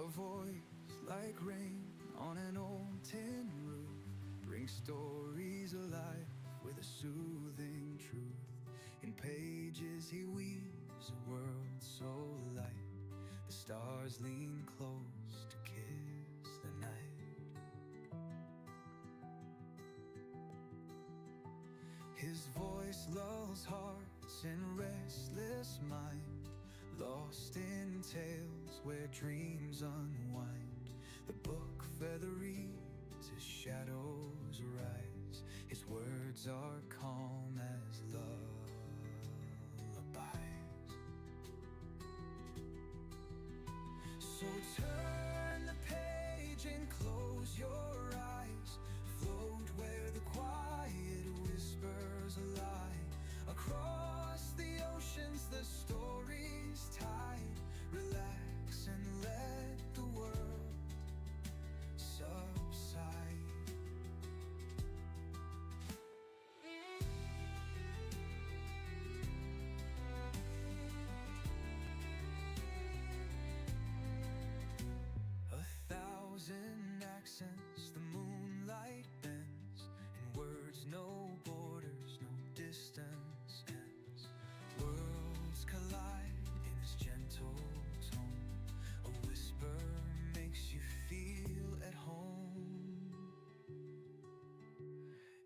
A voice like rain on an old tin roof brings stories alive with a soothing truth. In pages he weaves a world so light. The stars lean close to kiss the night. His voice lulls hearts in restless mind, lost in tales where dreams unwind. The book feather reads as shadows rise. His words are calm as lullabies. So turn the page and close your eyes. Float where the quiet whispers lie. Across the oceans the story's tide. Relax and let the world subside. A thousand accents the moonlight bends, in words no borders, no distance ends. Worlds collide in his gentle tone. A whisper makes you feel at home.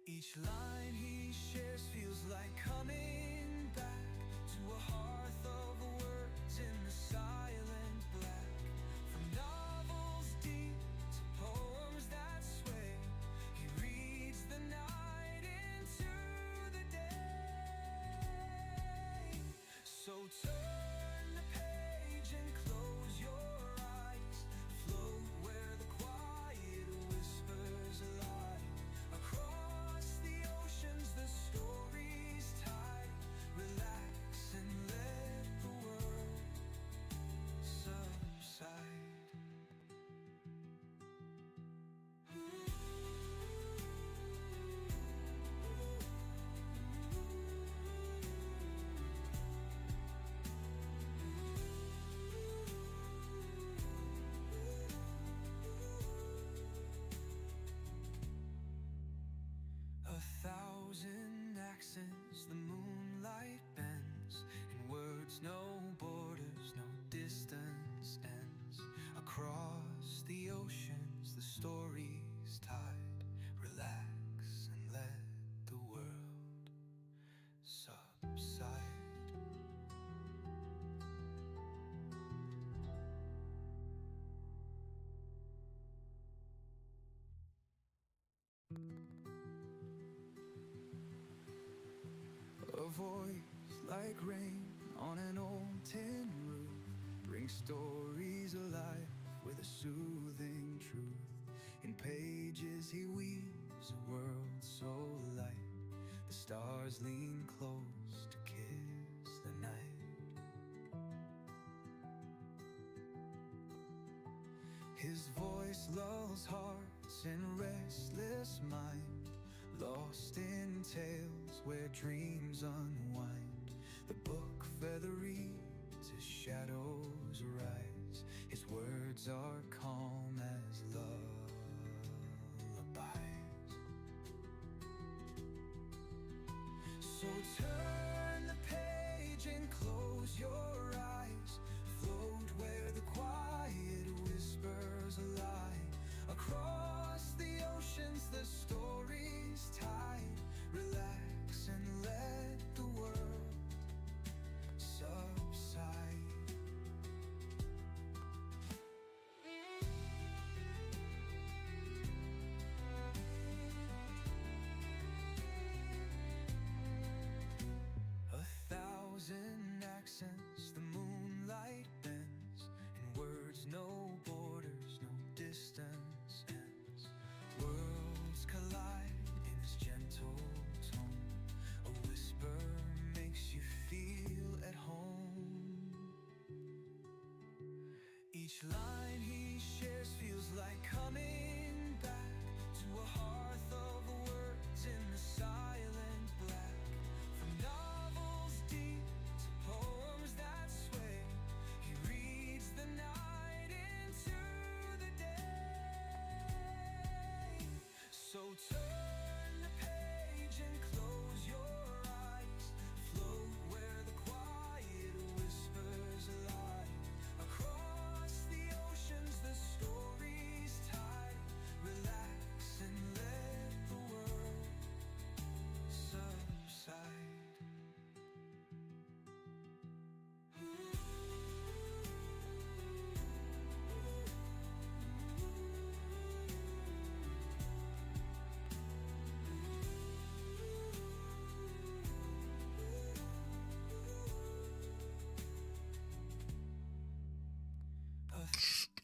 Each line he shares feels like coming back to a hearth of words in the silent black. From novels deep to poems that sway, he reads the night into the day. So turn the page and close your eyes. Float where the quiet whispers lie. Across the oceans the story's tide. Relax and let the world subside. A thousand accents the moonlight bends, in words no borders, no distance ends. Across the oceans the story's tide. Relax and let the world subside. A voice like rain on an old tin roof brings stories alive with a soothing truth. In pages he weaves a world so light. The stars lean close to kiss the night. His voice lulls hearts in restless mind, lost in tales where dreams unwind. The book feather reads as shadows rise. His words are calm as lullabies. So turn the page and close your eyes. Float where the quiet whispers lie. Across the oceans the story's tide. Relax and let the world subside. A thousand accents the moonlight bends, in words no borders, no distance ends. Worlds collide in his gentle tone. A whisper makes you feel at home. Each line he shares feels like coming back to a hearth of words in the silent black. From novels deep to poems that sway, he reads the night into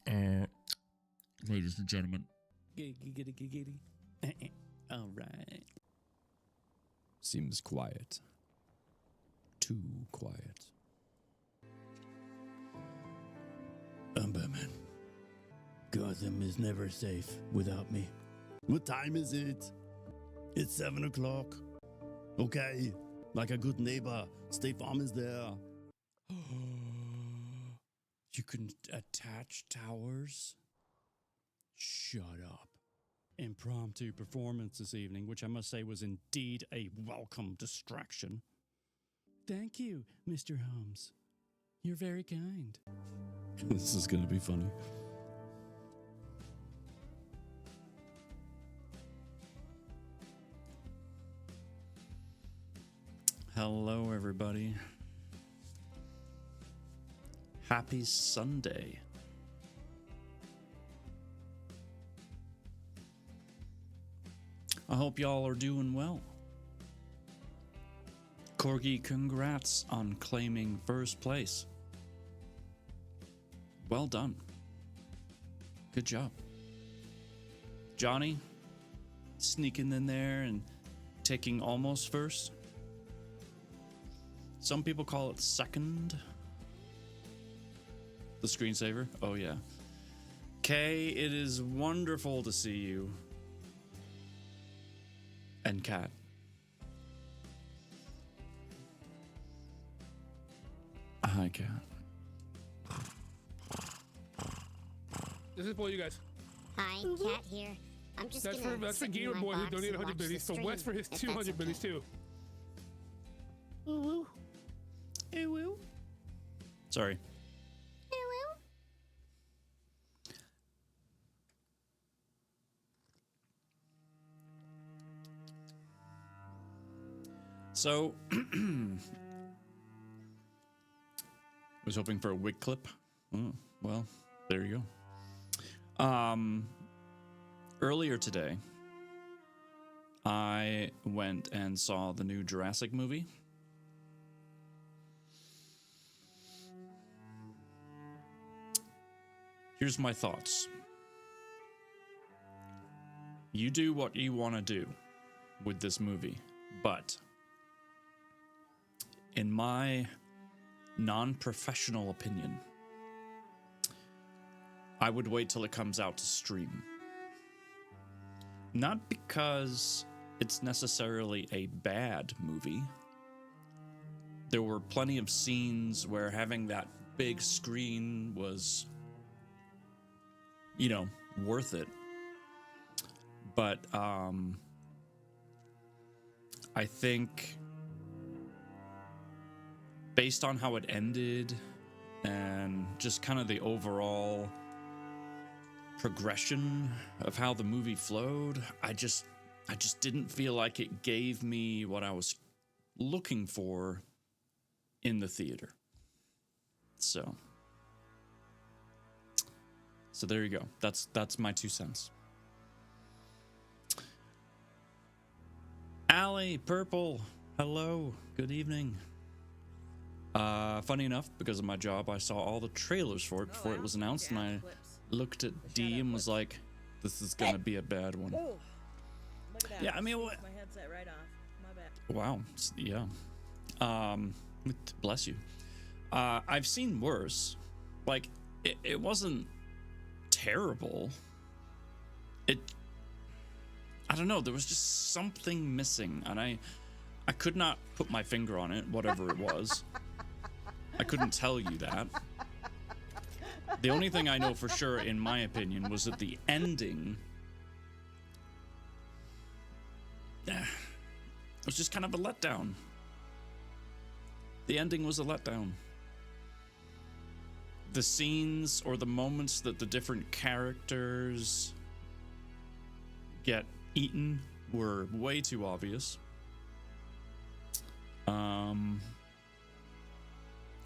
Ladies and gentlemen. Giggity. All right. Seems quiet. Too quiet. I'm Batman. Gotham is never safe without me. What time is it? It's 7 o'clock. Okay, like a good neighbor, State Farm is there. You can attach towers? Shut up. Impromptu performance this evening, which I must say was indeed a welcome distraction. Thank you, Mr. Holmes. You're very kind. This is going to be funny. Hello, everybody. Happy Sunday. I hope y'all are doing well. Corgi, congrats on claiming first place. Well done. Good job. Johnny, sneaking in there and taking almost first. Some people call it second. The screensaver. Oh, yeah. Kay, it is wonderful to see you. And Kat. Hi, Kat. This is for you guys. Hi, Kat here. I'm just That's for Gamer Boy who donated 100 biddies. So Wes for his 200 biddies too. Ooh woo. Ooh woo. Sorry. So, I was hoping for a wig clip. Oh, well, there you go. Earlier today, I went and saw the new Jurassic movie. Here's my thoughts. You do what you want to do with this movie, but in my non-professional opinion, I would wait till it comes out to stream. Not because it's necessarily a bad movie. There were plenty of scenes where having that big screen was, you know, worth it. But I think based on how it ended and just kind of the overall progression of how the movie flowed, I just didn't feel like it gave me what I was looking for in the theater. So there you go. That's my 2 cents. Allie Purple, hello, good evening. Funny enough, because of my job, I saw all the trailers for it before it was announced, and I looked at D and was like, "This is gonna be a bad one." Oh, look at that. Yeah, I mean, what? My headset right off. My bad. Wow. Yeah. Bless you. I've seen worse. Like, it wasn't terrible. I don't know. There was just something missing, and I could not put my finger on it, whatever it was. I couldn't tell you that. The only thing I know for sure, in my opinion, was that the ending was just kind of a letdown. The ending was a letdown. The scenes or the moments that the different characters get eaten were way too obvious.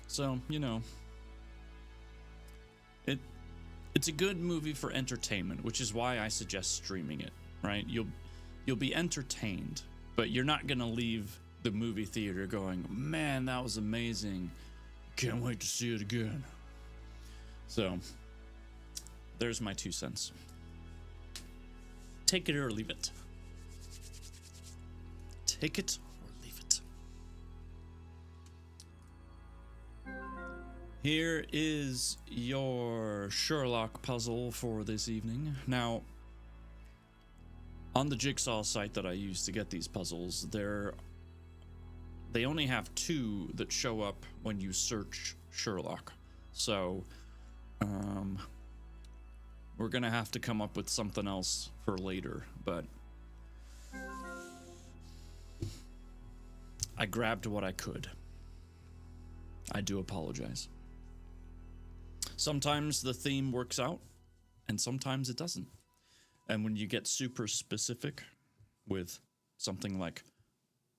So, you know, it's a good movie for entertainment, which is why I suggest streaming it, right? You'll be entertained, but you're not going to leave the movie theater going, "Man, that was amazing. Can't wait to see it again." So, there's my 2 cents. Take it or leave it. Take it or leave it. Here is your Sherlock puzzle for this evening. Now, on the Jigsaw site that I use to get these puzzles, they only have 2 that show up when you search Sherlock. So, we're gonna have to come up with something else for later, but I grabbed what I could. I do apologize. Sometimes the theme works out, and sometimes it doesn't. And when you get super specific with something like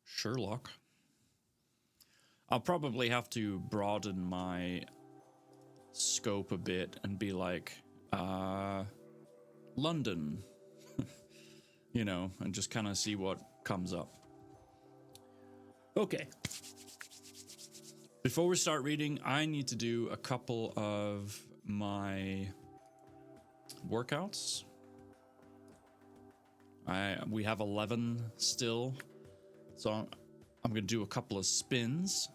Sherlock, I'll probably have to broaden my scope a bit and be like, London, you know, and just kind of see what comes up. Okay. Before we start reading, I need to do a couple of my workouts. We have 11 still, so I'm gonna do a couple of spins,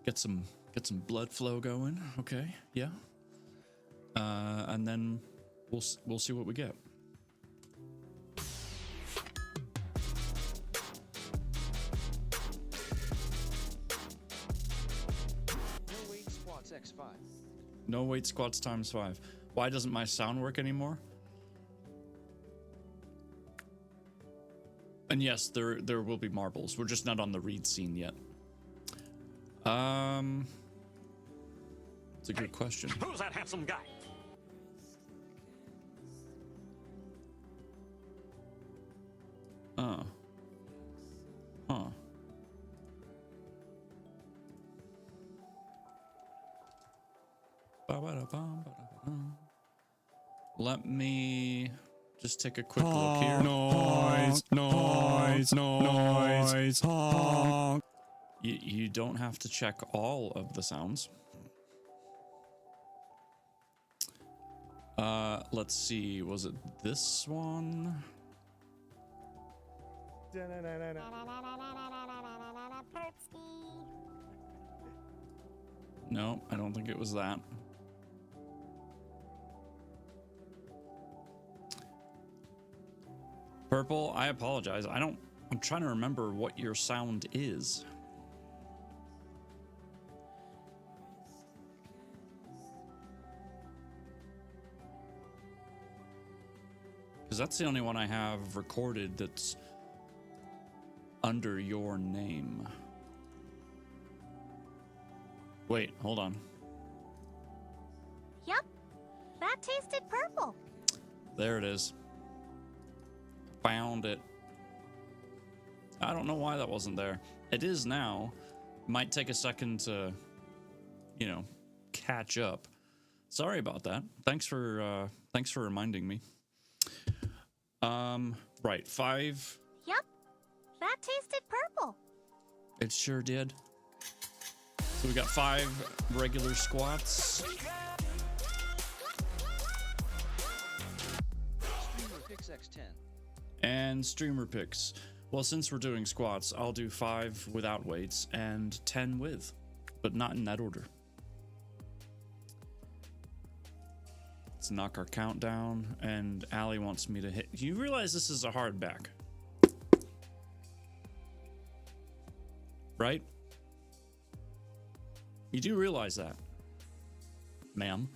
get some blood flow going. Okay, yeah, and then we'll see what we get. No weight squats x5. No weight squats times 5. Why doesn't my sound work anymore? And yes, there will be marbles. We're just not on the read scene yet. It's a good question. Who's that handsome guy? Huh. Let me just take a quick look here. Noise. You don't have to check all of the sounds. Let's see. Was it this one? No, I don't think it was that. Purple, I apologize. I'm trying to remember what your sound is. Because that's the only one I have recorded that's under your name. Wait, hold on. Yup, that tasted purple. There it is. Found it. I don't know why that wasn't there. It is now. Might take a second to, you know, catch up. Sorry about that. Thanks for reminding me. Right, 5. Yup, that tasted purple. It sure did. So we got 5 regular squats. Streamer picks x10. And streamer picks. Well, since we're doing squats, I'll do 5 without weights and 10 with, but not in that order. Let's knock our count down, and Allie wants me to hit. You realize this is a hard back, right? You do realize that, ma'am.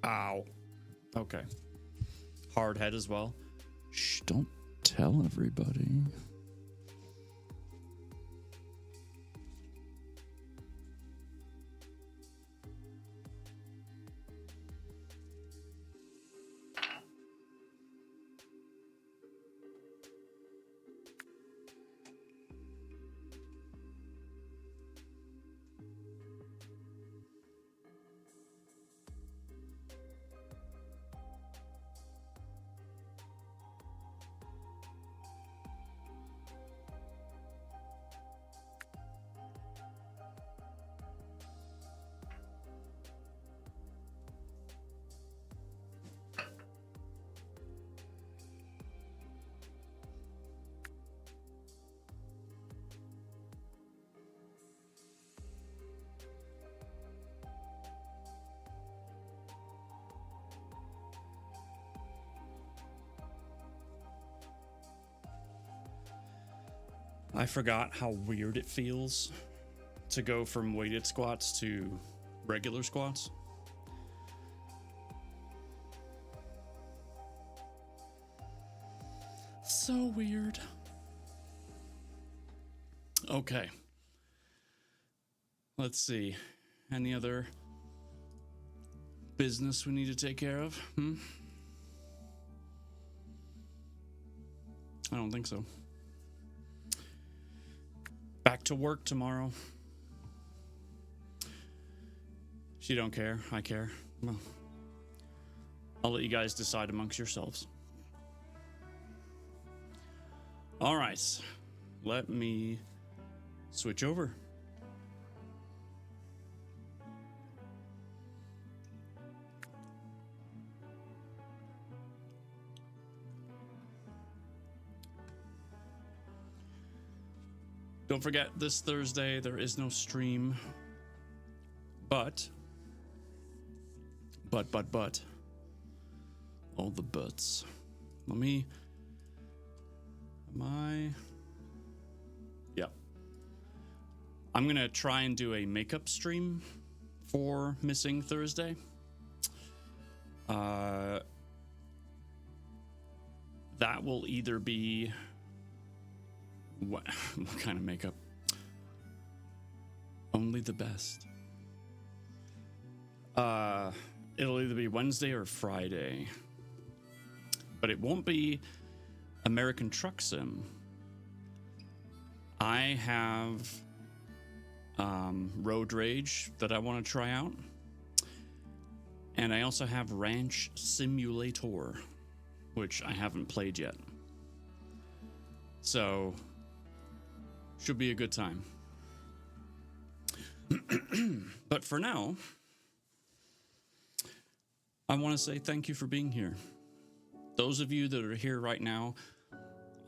Ow. Okay. Hard head as well. Shh, don't tell everybody. I forgot how weird it feels to go from weighted squats to regular squats. So weird. Okay. Let's see. Any other business we need to take care of? I don't think so. Back to work tomorrow. She don't care. I care. Well, I'll let you guys decide amongst yourselves. All right. Let me switch over. Don't forget, this Thursday there is no stream, but all the buts. Yeah. I'm gonna try and do a makeup stream for missing Thursday. That will either be what kind of makeup? Only the best. It'll either be Wednesday or Friday, but it won't be American Truck Sim. I have Road Rage that I want to try out, and I also have Ranch Simulator, which I haven't played yet. So should be a good time. But for now, I want to say thank you for being here. Those of you that are here right now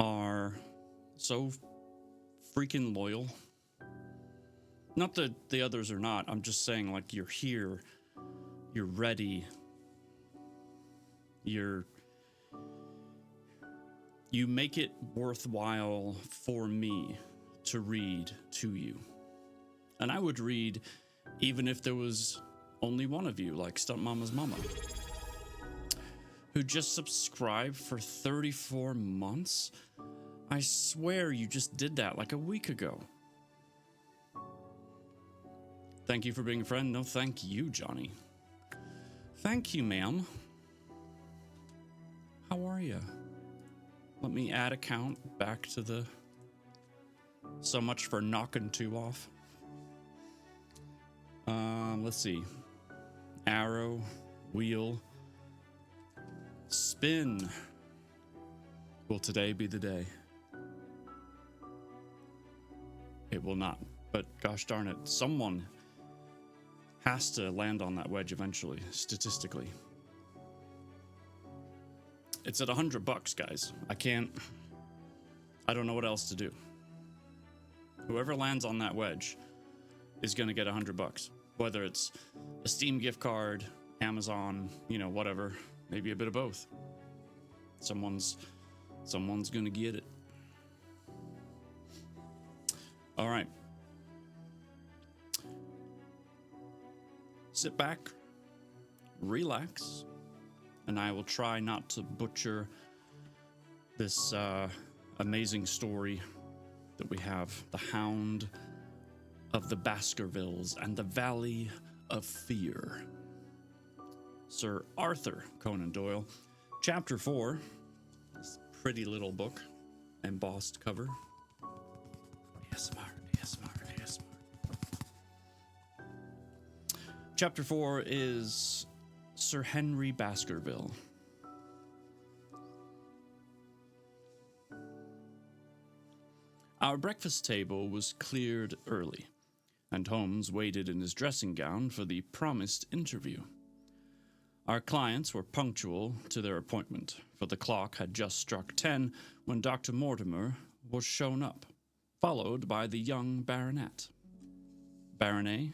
are so freaking loyal. Not that the others are not. I'm just saying, like, you're here. You're ready. You make it worthwhile for me to read to you. And I would read even if there was only one of you, like Stunt Mama's mama, who just subscribed for 34 months. I swear you just did that like a week ago. Thank you for being a friend. No, thank you, Johnny. Thank you, ma'am. How are you? Let me add account back to the... So much for knocking two off. Let's see. Arrow, wheel, spin. Will today be the day? It will not. But gosh darn it, someone has to land on that wedge eventually, statistically. It's at $100, guys. I don't know what else to do. Whoever lands on that wedge is going to get $100. Whether it's a Steam gift card, Amazon, whatever. Maybe a bit of both. Someone's going to get it. All right. Sit back, relax, and I will try not to butcher this amazing story that we have. The Hound of the Baskervilles and the Valley of Fear. Sir Arthur Conan Doyle. Chapter 4. This pretty little book. Embossed cover. ASMR. Chapter 4 is Sir Henry Baskerville. Our breakfast table was cleared early, and Holmes waited in his dressing gown for the promised interview. Our clients were punctual to their appointment, for the clock had just struck 10 when Dr. Mortimer was shown up, followed by the young baronet. Baronet?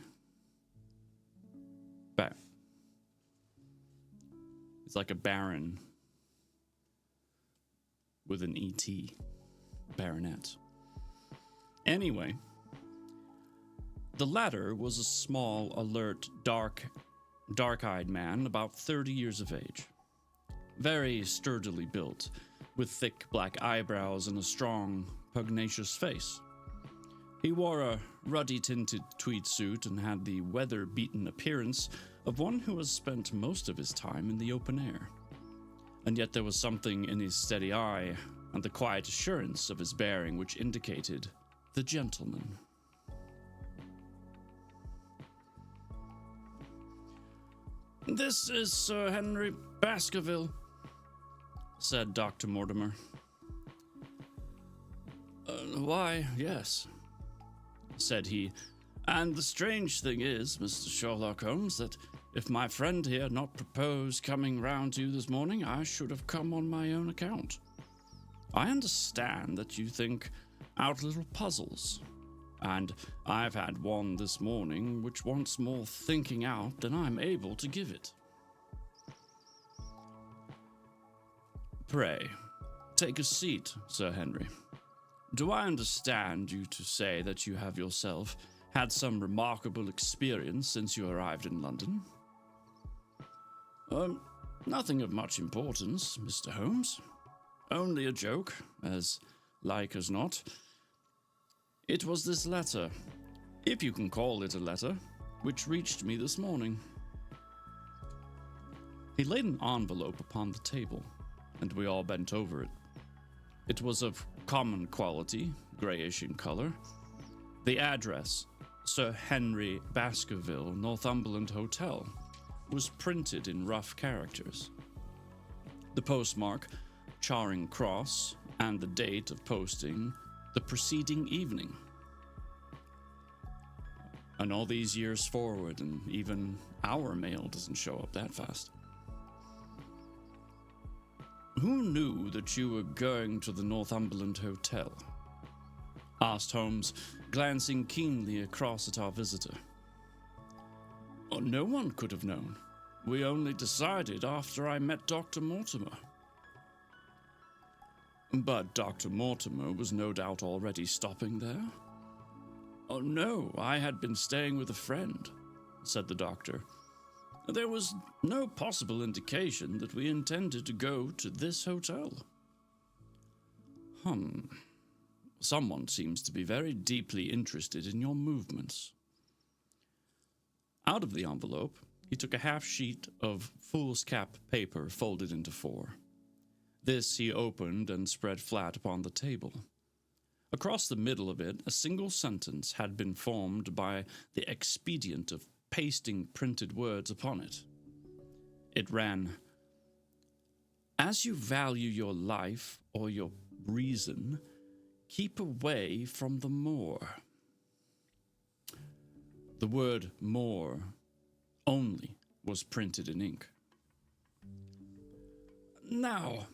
It's like a baron with an E-T. Baronet. Anyway, the latter was a small, alert, dark-eyed man about 30 years of age. Very sturdily built, with thick black eyebrows and a strong, pugnacious face. He wore a ruddy-tinted tweed suit and had the weather-beaten appearance of one who has spent most of his time in the open air. And yet there was something in his steady eye and the quiet assurance of his bearing which indicated the gentleman. "This is Sir Henry Baskerville," said Dr. Mortimer. "Why, yes," said he. "And the strange thing is, Mr. Sherlock Holmes, that if my friend here had not proposed coming round to you this morning, I should have come on my own account. I understand that you think out little puzzles, and I've had one this morning which wants more thinking out than I'm able to give it. Pray, take a seat, Sir Henry. Do I understand you to say that you have yourself had some remarkable experience since you arrived in London?" Nothing of much importance, Mr. Holmes. Only a joke, as like as not. It was this letter, if you can call it a letter, which reached me this morning." He laid an envelope upon the table, and we all bent over it. It was of common quality, grayish in color. The address, Sir Henry Baskerville, Northumberland Hotel, was printed in rough characters. The postmark, Charing Cross, and the date of posting, the preceding evening. And all these years forward, and even our mail doesn't show up that fast. "Who knew that you were going to the Northumberland Hotel?" asked Holmes, glancing keenly across at our visitor. "No one could have known. We only decided after I met Dr. Mortimer." "But Dr. Mortimer was no doubt already stopping there?" "Oh, no, I had been staying with a friend," said the doctor. "There was no possible indication that we intended to go to this hotel." Someone seems to be very deeply interested in your movements." Out of the envelope, he took a half sheet of foolscap paper folded into four. This he opened and spread flat upon the table. Across the middle of it, a single sentence had been formed by the expedient of pasting printed words upon it. It ran, "As you value your life or your reason, keep away from the moor." The word "moor" only was printed in ink. "Now,"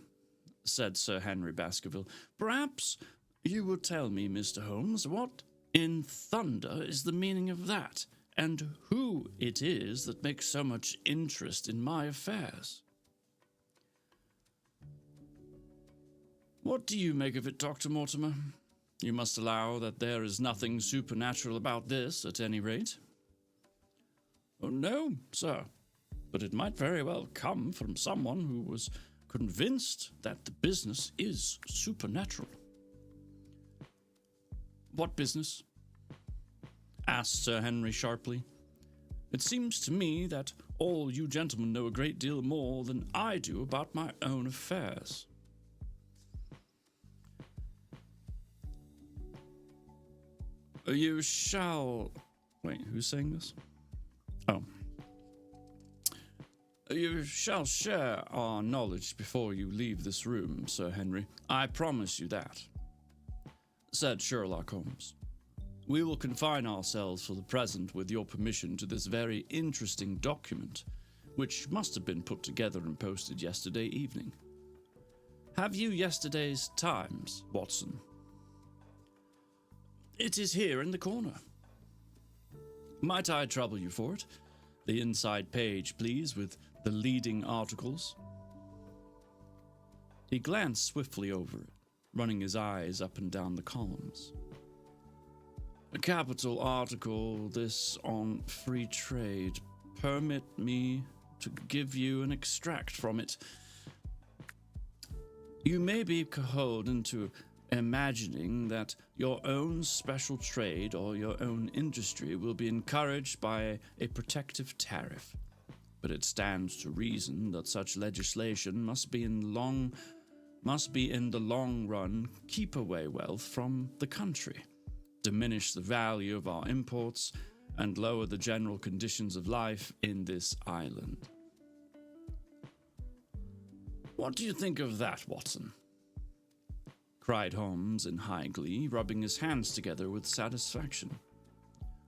said Sir Henry Baskerville, "perhaps you will tell me, Mr. Holmes, what in thunder is the meaning of that, and who it is that makes so much interest in my affairs." "What do you make of it, Dr. Mortimer? You must allow that there is nothing supernatural about this, at any rate." "Oh, no, sir, but it might very well come from someone who was convinced that the business is supernatural." "What business?" asked Sir Henry sharply. "It seems to me that all you gentlemen know a great deal more than I do about my own affairs." "You shall..." Wait, who's saying this? Oh. "You shall share our knowledge before you leave this room, Sir Henry. I promise you that," said Sherlock Holmes. "We will confine ourselves for the present, with your permission, to this very interesting document, which must have been put together and posted yesterday evening. Have you yesterday's Times, Watson?" "It is here in the corner." "Might I trouble you for it? The inside page, please, with the leading articles." He glanced swiftly over it, running his eyes up and down the columns. A capital article, this on free trade. Permit me to give you an extract from it. You may be beholden to imagining that your own special trade or your own industry will be encouraged by a protective tariff. But it stands to reason that such legislation must be in the long run keep away wealth from the country, diminish the value of our imports, and lower the general conditions of life in this island. What do you think of that, Watson? Cried Holmes in high glee, rubbing his hands together with satisfaction.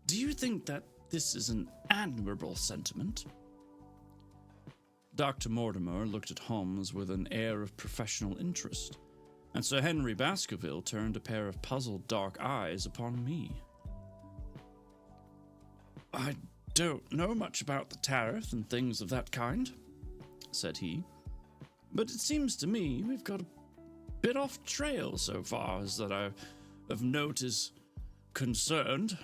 Do you think that this is an admirable sentiment? Dr. Mortimer looked at Holmes with an air of professional interest, and Sir Henry Baskerville turned a pair of puzzled dark eyes upon me. I don't know much about the tariff and things of that kind, said he, but it seems to me we've got a bit off trail so far as that I of note is concerned.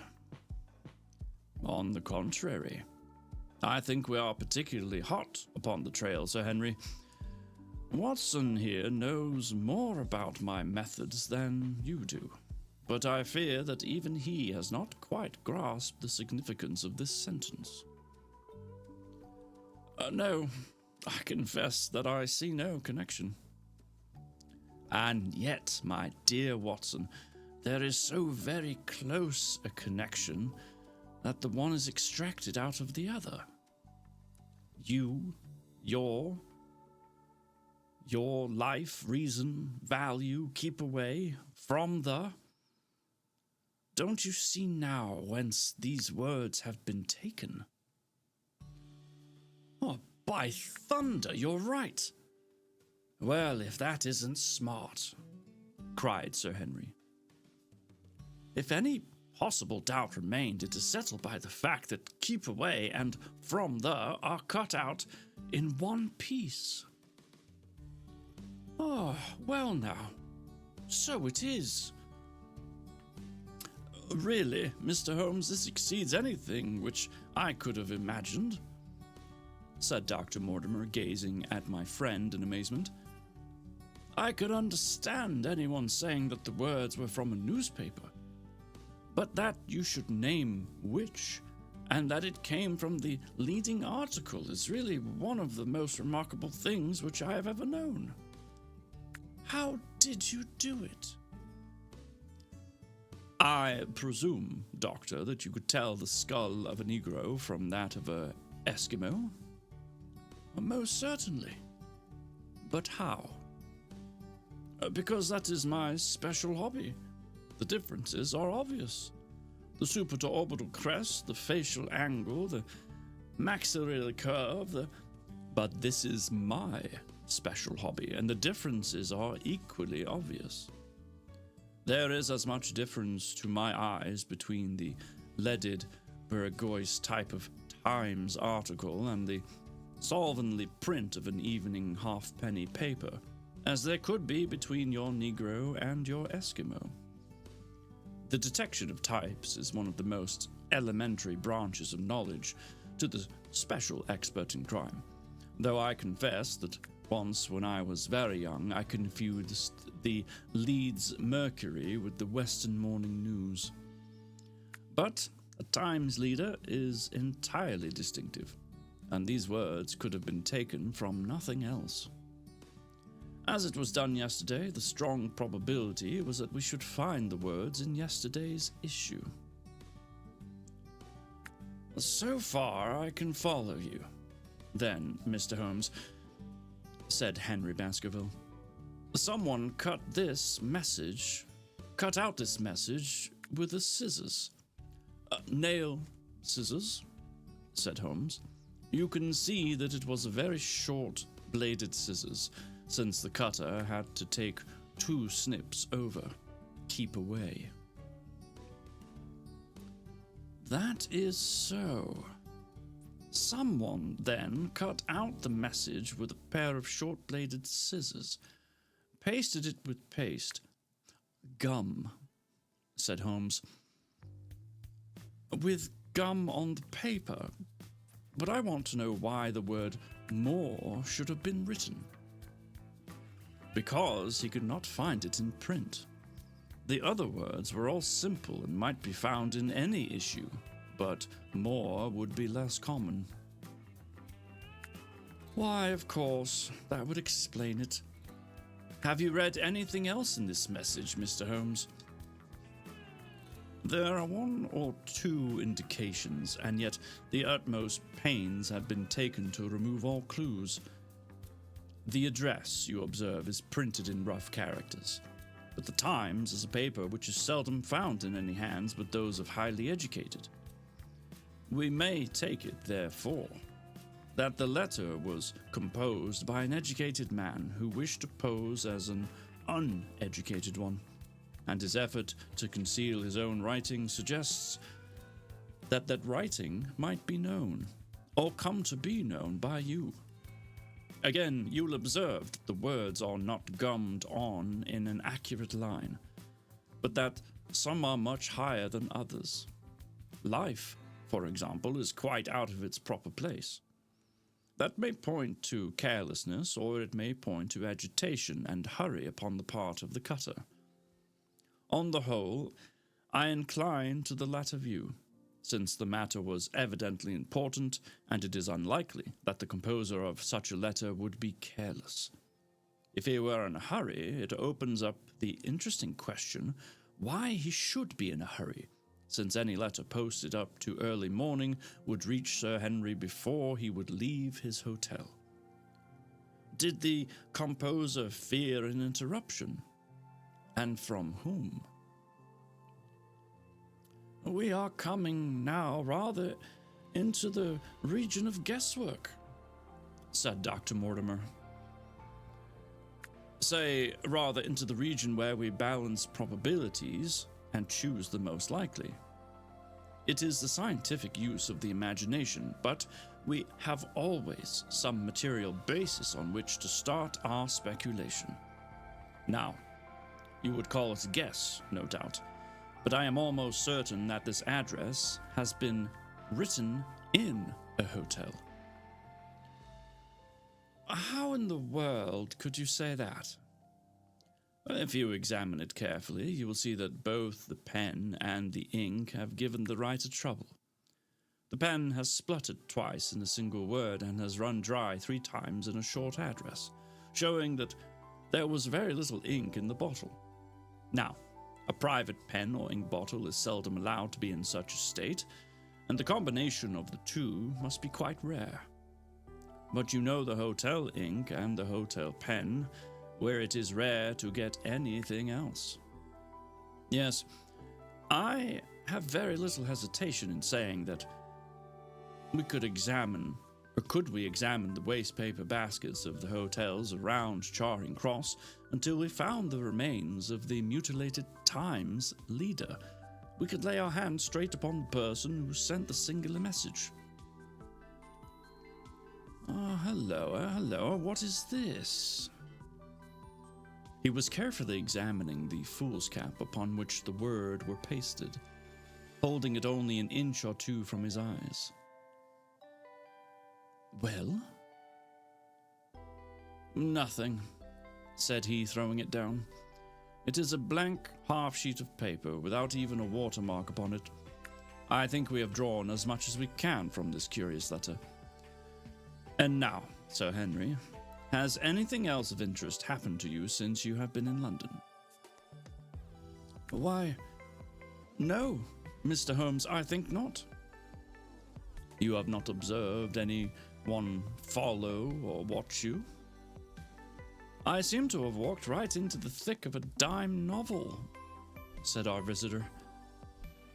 On the contrary, I think we are particularly hot upon the trail, Sir Henry. Watson here knows more about my methods than you do, but I fear that even he has not quite grasped the significance of this sentence. No, I confess that I see no connection. And yet, my dear Watson, there is so very close a connection that the one is extracted out of the other. Your life, reason, value, keep away from the... Don't you see now whence these words have been taken? Oh, by thunder, you're right. Well, if that isn't smart, cried Sir Henry. If any possible doubt remained, it is settled by the fact that keep away and from the are cut out in one piece. Oh, well now, so it is. Really, Mr. Holmes, this exceeds anything which I could have imagined, said Dr. Mortimer, gazing at my friend in amazement. I could understand anyone saying that the words were from a newspaper, but that you should name which, and that it came from the leading article is really one of the most remarkable things which I have ever known. How did you do it? I presume, Doctor, that you could tell the skull of a Negro from that of a Eskimo? Most certainly. But how? Because that is my special hobby. The differences are obvious. The supraorbital crest, the facial angle, the maxillary curve, But this is my special hobby, and the differences are equally obvious. There is as much difference to my eyes between the leaded Burgoyce type of Times article and the slovenly print of an evening halfpenny paper as there could be between your Negro and your Eskimo. The detection of types is one of the most elementary branches of knowledge to the special expert in crime, though I confess that once when I was very young I confused the Leeds Mercury with the Western Morning News. But a Times leader is entirely distinctive, and these words could have been taken from nothing else. As it was done yesterday, the strong probability was that we should find the words in yesterday's issue. So far, I can follow you. Then, Mr. Holmes, said Henry Baskerville, someone cut out this message with the scissors. Nail scissors, said Holmes. You can see that it was a very short-bladed scissors, since the cutter had to take 2 snips over. Keep away. That is so. Someone then cut out the message with a pair of short-bladed scissors, pasted it with paste. Gum, said Holmes. with gum on the paper, but I want to know why the word more should have been written. Because he could not find it in print. The other words were all simple and might be found in any issue, but more would be less common. Why, of course, that would explain it. Have you read anything else in this message, Mr. Holmes? There are one or two indications, and yet the utmost pains have been taken to remove all clues. The address, you observe, is printed in rough characters, but the Times is a paper which is seldom found in any hands but those of highly educated. We may take it, therefore, that the letter was composed by an educated man who wished to pose as an uneducated one, and his effort to conceal his own writing suggests that that writing might be known, or come to be known by you. Again, you'll observe that the words are not gummed on in an accurate line, but that some are much higher than others. Life, for example, is quite out of its proper place. That may point to carelessness, or it may point to agitation and hurry upon the part of the cutter. On the whole, I incline to the latter view, since the matter was evidently important, and it is unlikely that the composer of such a letter would be careless. If he were in a hurry, it opens up the interesting question why he should be in a hurry, since any letter posted up to early morning would reach Sir Henry before he would leave his hotel. Did the composer fear an interruption? And from whom? We are coming now rather into the region of guesswork, said Dr. Mortimer. Say, rather into the region where we balance probabilities and choose the most likely. It is the scientific use of the imagination, but we have always some material basis on which to start our speculation. Now, you would call it a guess, no doubt, but I am almost certain that this address has been written in a hotel. How in the world could you say that? If you examine it carefully, you will see that both the pen and the ink have given the writer trouble. The pen has spluttered twice in a single word and has run dry 3 times in a short address, showing that there was very little ink in the bottle. Now, a private pen or ink bottle is seldom allowed to be in such a state, and the combination of the two must be quite rare. But you know the hotel ink and the hotel pen, where it is rare to get anything else. Yes, I have very little hesitation in saying that could we examine the wastepaper baskets of the hotels around Charing Cross until we found the remains of the mutilated Times leader, we could lay our hands straight upon the person who sent the singular message. Hello, what is this? He was carefully examining the foolscap upon which the word were pasted, holding it only an inch or 2 from his eyes. Well? Nothing, said he, throwing it down. It is a blank half-sheet of paper without even a watermark upon it. I think we have drawn as much as we can from this curious letter. And now, Sir Henry, has anything else of interest happened to you since you have been in London? Why, no, Mr. Holmes, I think not. You have not observed anyone follow or watch you? I seem to have walked right into the thick of a dime novel, said our visitor.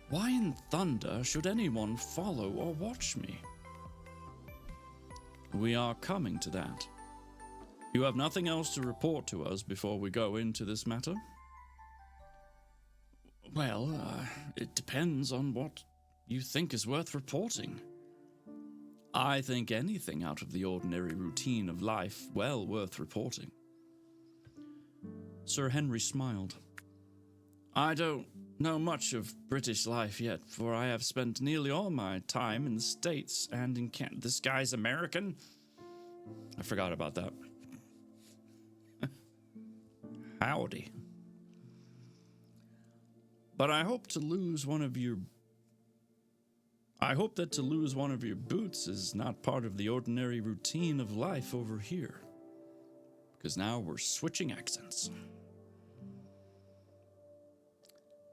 Why in thunder should anyone follow or watch me? We are coming to that. You have nothing else to report to us before we go into this matter? Well, it depends on what you think is worth reporting. I think anything out of the ordinary routine of life well worth reporting. Sir Henry smiled. I don't know much of British life yet, for I have spent nearly all my time in the States and in Canada. This guy's American? I forgot about that. Howdy. But I hope that to lose one of your boots is not part of the ordinary routine of life over here. Because now we're switching accents.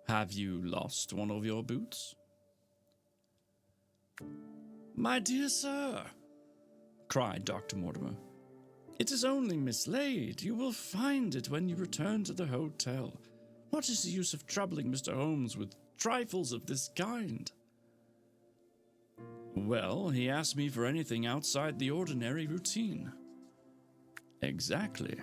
Have you lost one of your boots? My dear sir, cried Dr. Mortimer, it is only mislaid. You will find it when you return to the hotel. What is the use of troubling Mr. Holmes with trifles of this kind? Well, he asked me for anything outside the ordinary routine. Exactly,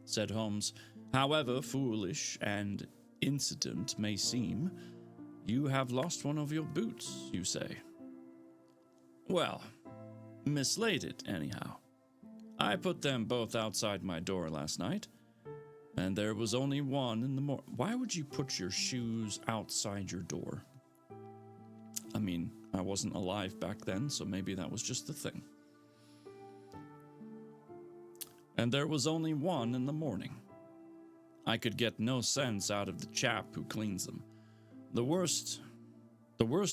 said Holmes. However foolish and incident may seem, you have lost one of your boots, you say. Well, mislaid it anyhow. I put them both outside my door last night, and there was only one in the morning. Why would you put your shoes outside your door? I mean, I wasn't alive back then, so maybe that was just the thing. And there was only one in the morning. I could get no sense out of the chap who cleans them. The worst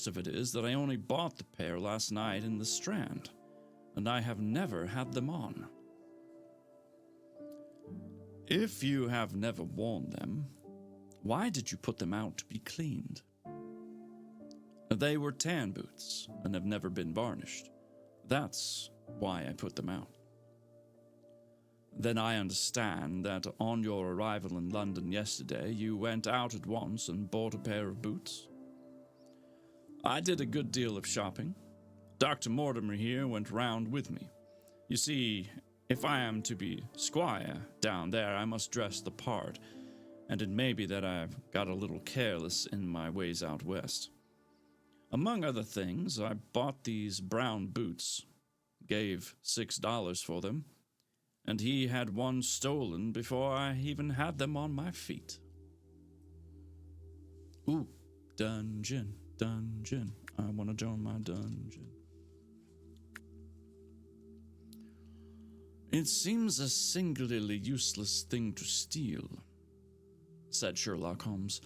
of it is that I only bought the pair last night in the Strand, and I have never had them on. If you have never worn them, why did you put them out to be cleaned? They were tan boots and have never been varnished. That's why I put them out. Then I understand that on your arrival in London yesterday, you went out at once and bought a pair of boots. I did a good deal of shopping. Dr. Mortimer here went round with me. You see, if I am to be squire down there, I must dress the part, and it may be that I've got a little careless in my ways out west. Among other things, I bought these brown boots, gave $6 for them, and he had one stolen before I even had them on my feet. Ooh, dungeon, dungeon, I want to join my dungeon. It seems a singularly useless thing to steal, said Sherlock Holmes.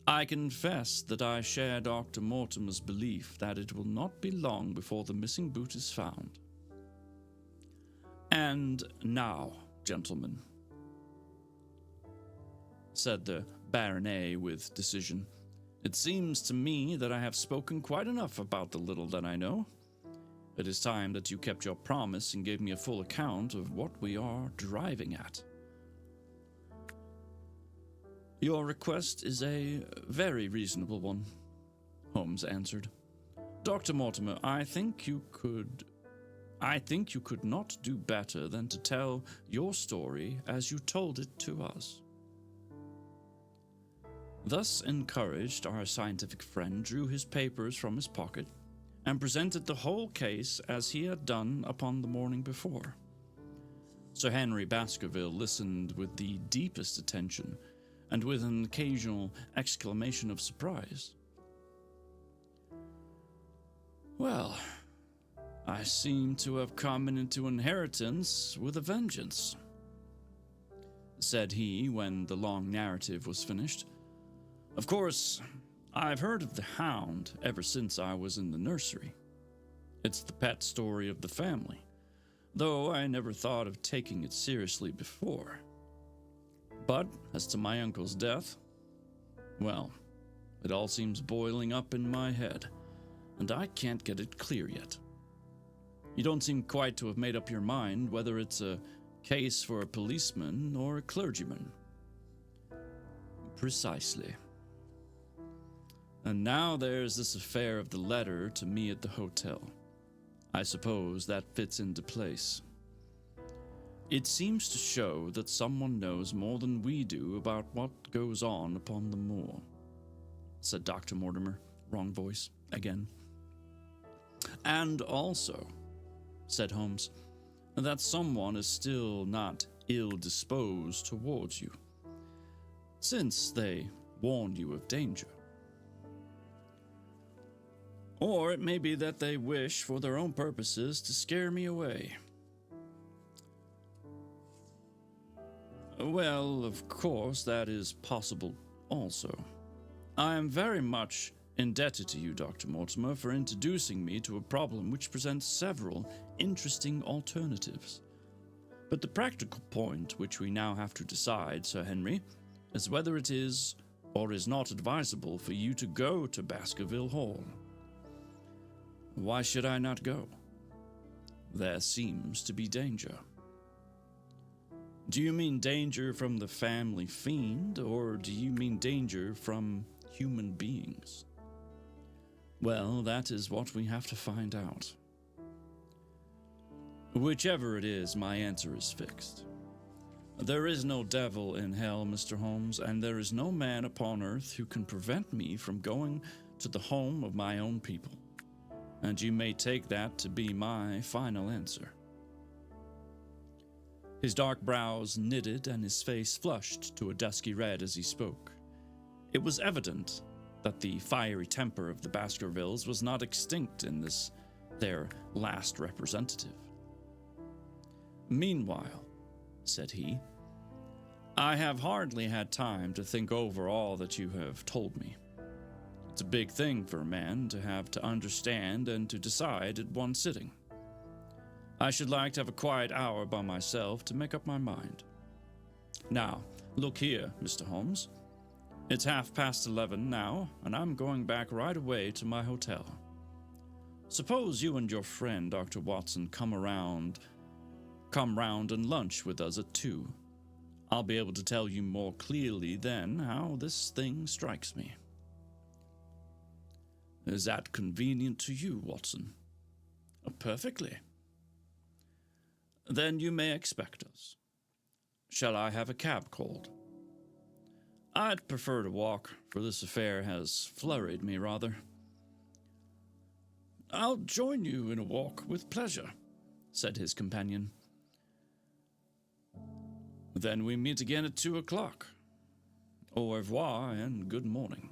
I confess that I share Dr. Mortimer's belief that it will not be long before the missing boot is found. And now, gentlemen, said the Baronet with decision, it seems to me that I have spoken quite enough about the little that I know. It is time that you kept your promise and gave me a full account of what we are driving at. Your request is a very reasonable one, Holmes answered. Dr. Mortimer, I think you could not do better than to tell your story as you told it to us. Thus encouraged, our scientific friend drew his papers from his pocket and presented the whole case as he had done upon the morning before. Sir Henry Baskerville listened with the deepest attention and with an occasional exclamation of surprise. Well, I seem to have come into inheritance with a vengeance, said he when the long narrative was finished. Of course, I've heard of the hound ever since I was in the nursery. It's the pet story of the family, though I never thought of taking it seriously before. But as to my uncle's death, well, it all seems boiling up in my head, and I can't get it clear yet. You don't seem quite to have made up your mind whether it's a case for a policeman or a clergyman. Precisely. And now there's this affair of the letter to me at the hotel. I suppose that fits into place. It seems to show that someone knows more than we do about what goes on upon the moor, said Dr. Mortimer, wrong voice, again. And also, said Holmes, that someone is still not ill-disposed towards you, since they warn you of danger. Or it may be that they wish, for their own purposes, to scare me away. Well, of course, that is possible also. I am very much indebted to you, Dr. Mortimer, for introducing me to a problem which presents several interesting alternatives. But the practical point which we now have to decide, Sir Henry, is whether it is or is not advisable for you to go to Baskerville Hall. Why should I not go? There seems to be danger. Do you mean danger from the family fiend, or do you mean danger from human beings? Well, that is what we have to find out. Whichever it is, my answer is fixed. There is no devil in hell, Mr. Holmes, and there is no man upon earth who can prevent me from going to the home of my own people. And you may take that to be my final answer. His dark brows knitted and his face flushed to a dusky red as he spoke. It was evident that the fiery temper of the Baskervilles was not extinct in this, their last representative. Meanwhile, said he, I have hardly had time to think over all that you have told me. It's a big thing for a man to have to understand and to decide at one sitting. I should like to have a quiet hour by myself to make up my mind. Now, look here, Mr. Holmes. It's 11:30 now, and I'm going back right away to my hotel. Suppose you and your friend, Dr. Watson, come round and lunch with us at 2. I'll be able to tell you more clearly then how this thing strikes me. Is that convenient to you, Watson? Perfectly. Then you may expect us. Shall I have a cab called? I'd prefer to walk, for this affair has flurried me rather. I'll join you in a walk with pleasure, said his companion. Then we meet again at 2 o'clock. Au revoir and good morning.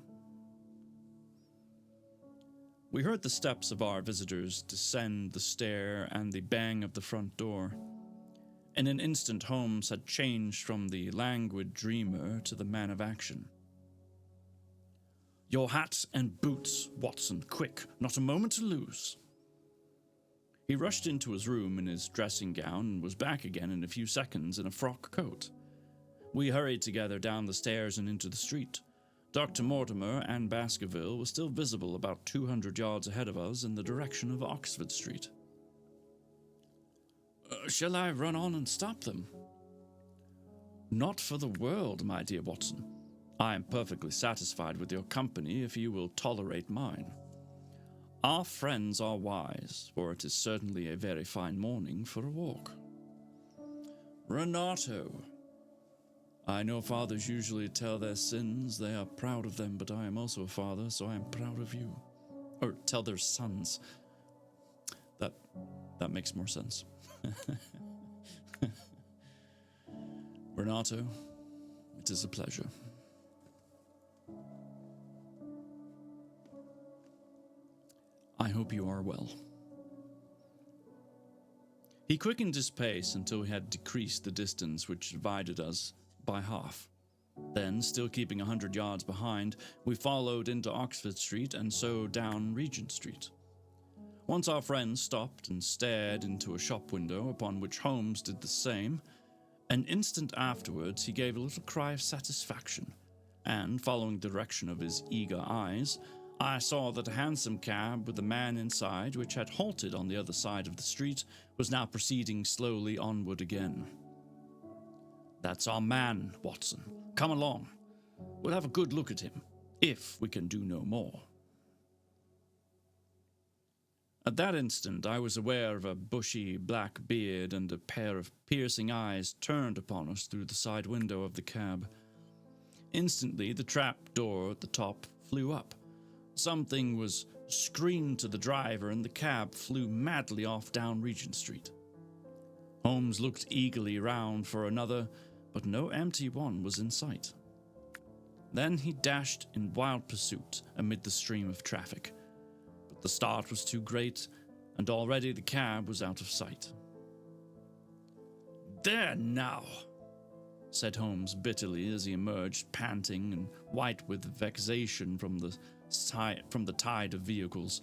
We heard the steps of our visitors descend the stair and the bang of the front door. In an instant, Holmes had changed from the languid dreamer to the man of action. Your hat and boots, Watson, quick, not a moment to lose. He rushed into his room in his dressing gown and was back again in a few seconds in a frock coat. We hurried together down the stairs and into the street. Dr. Mortimer and Baskerville were still visible about 200 yards ahead of us in the direction of Oxford Street. Shall I run on and stop them? Not for the world, my dear Watson. I am perfectly satisfied with your company if you will tolerate mine. Our friends are wise, for it is certainly a very fine morning for a walk. Renato. I know fathers usually tell their sins, they are proud of them, but I am also a father, so I am proud of you. Or tell their sons. That makes more sense. Renato, it is a pleasure. I hope you are well. He quickened his pace until he had decreased the distance which divided us by half. Then, still keeping 100 yards behind, we followed into Oxford Street and so down Regent Street. Once our friend stopped and stared into a shop window, upon which Holmes did the same. An instant afterwards he gave a little cry of satisfaction, and, following the direction of his eager eyes, I saw that a hansom cab with a man inside, which had halted on the other side of the street, was now proceeding slowly onward again. That's our man, Watson. Come along. We'll have a good look at him, if we can do no more. At that instant, I was aware of a bushy black beard and a pair of piercing eyes turned upon us through the side window of the cab. Instantly, the trap door at the top flew up. Something was screamed to the driver, and the cab flew madly off down Regent Street. Holmes looked eagerly round for another, but no empty one was in sight. Then he dashed in wild pursuit amid the stream of traffic. But the start was too great, and already the cab was out of sight. "There now," said Holmes bitterly as he emerged, panting and white with vexation from the tide of vehicles.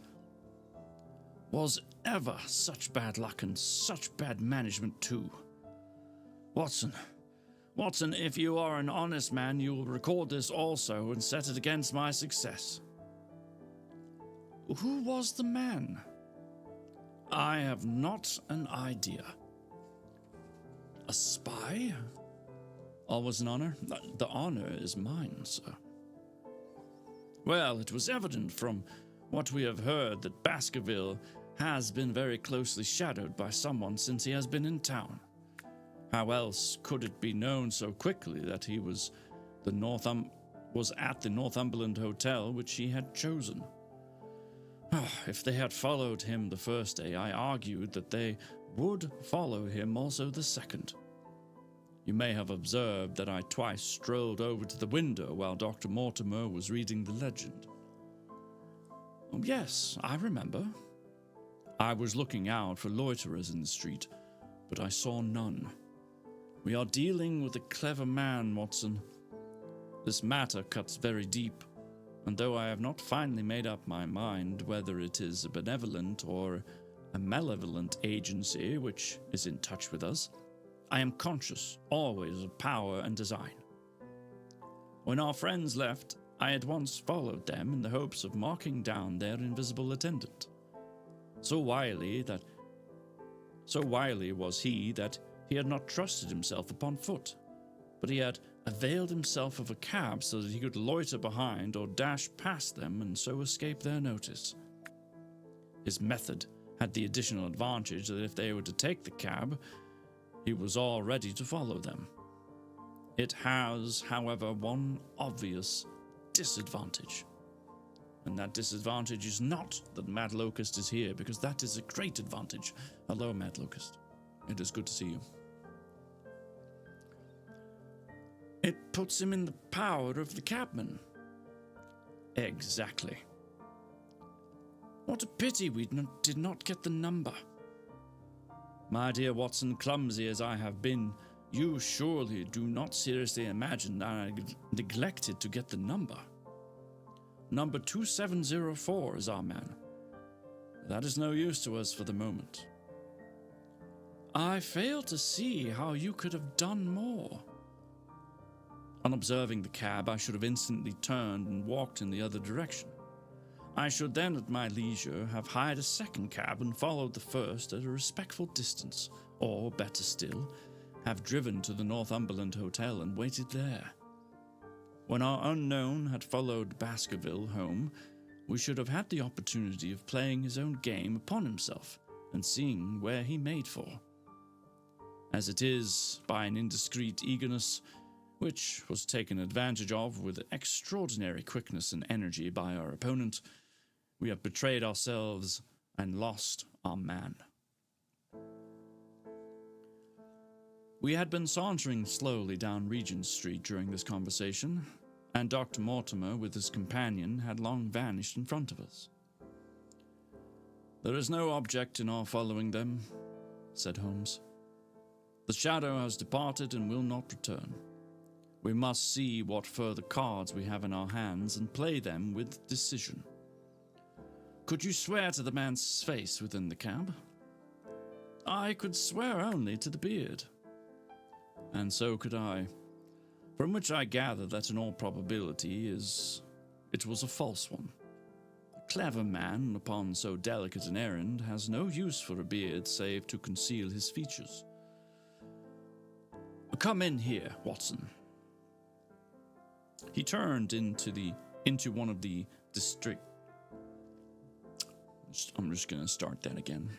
"Was ever such bad luck and such bad management too? Watson, if you are an honest man, you will record this also and set it against my success." "Who was the man?" "I have not an idea." "A spy?" "Always an honor?" "The honor is mine, sir." "Well, it was evident from what we have heard that Baskerville has been very closely shadowed by someone since he has been in town. How else could it be known so quickly that he was at the Northumberland Hotel which he had chosen? If they had followed him the first day, I argued that they would follow him also the second. You may have observed that I twice strolled over to the window while Dr. Mortimer was reading the legend." "Oh, yes, I remember." "I was looking out for loiterers in the street, but I saw none. We are dealing with a clever man, Watson. This matter cuts very deep, and though I have not finally made up my mind whether it is a benevolent or a malevolent agency which is in touch with us, I am conscious always of power and design. When our friends left, I at once followed them in the hopes of marking down their invisible attendant. So wily was he that he had not trusted himself upon foot, but he had availed himself of a cab so that he could loiter behind or dash past them and so escape their notice. His method had the additional advantage that if they were to take the cab, he was all ready to follow them. It has, however, one obvious disadvantage. And that disadvantage is not that Mad Locust is here, because that is a great advantage. Hello, Mad Locust. It is good to see you. It puts him in the power of the cabman. Exactly. What a pity we did not get the number. My dear Watson, clumsy as I have been, you surely do not seriously imagine that I neglected to get the number. Number 2704 is our man. That is no use to us for the moment. I fail to see how you could have done more. On observing the cab, I should have instantly turned and walked in the other direction. I should then, at my leisure, have hired a second cab and followed the first at a respectful distance, or, better still, have driven to the Northumberland Hotel and waited there. When our unknown had followed Baskerville home, we should have had the opportunity of playing his own game upon himself and seeing where he made for. As it is, by an indiscreet eagerness, which was taken advantage of with extraordinary quickness and energy by our opponent, we have betrayed ourselves and lost our man. We had been sauntering slowly down Regent Street during this conversation, and Dr. Mortimer with his companion had long vanished in front of us. "There is no object in our following them," said Holmes. "The shadow has departed and will not return. We must see what further cards we have in our hands and play them with decision. Could you swear to the man's face within the cab?" "I could swear only to the beard." "And so could I, from which I gather that in all probability it was a false one. A clever man, upon so delicate an errand, has no use for a beard save to conceal his features. Come in here, Watson." He turned into one of the district... I'm just going to start that again.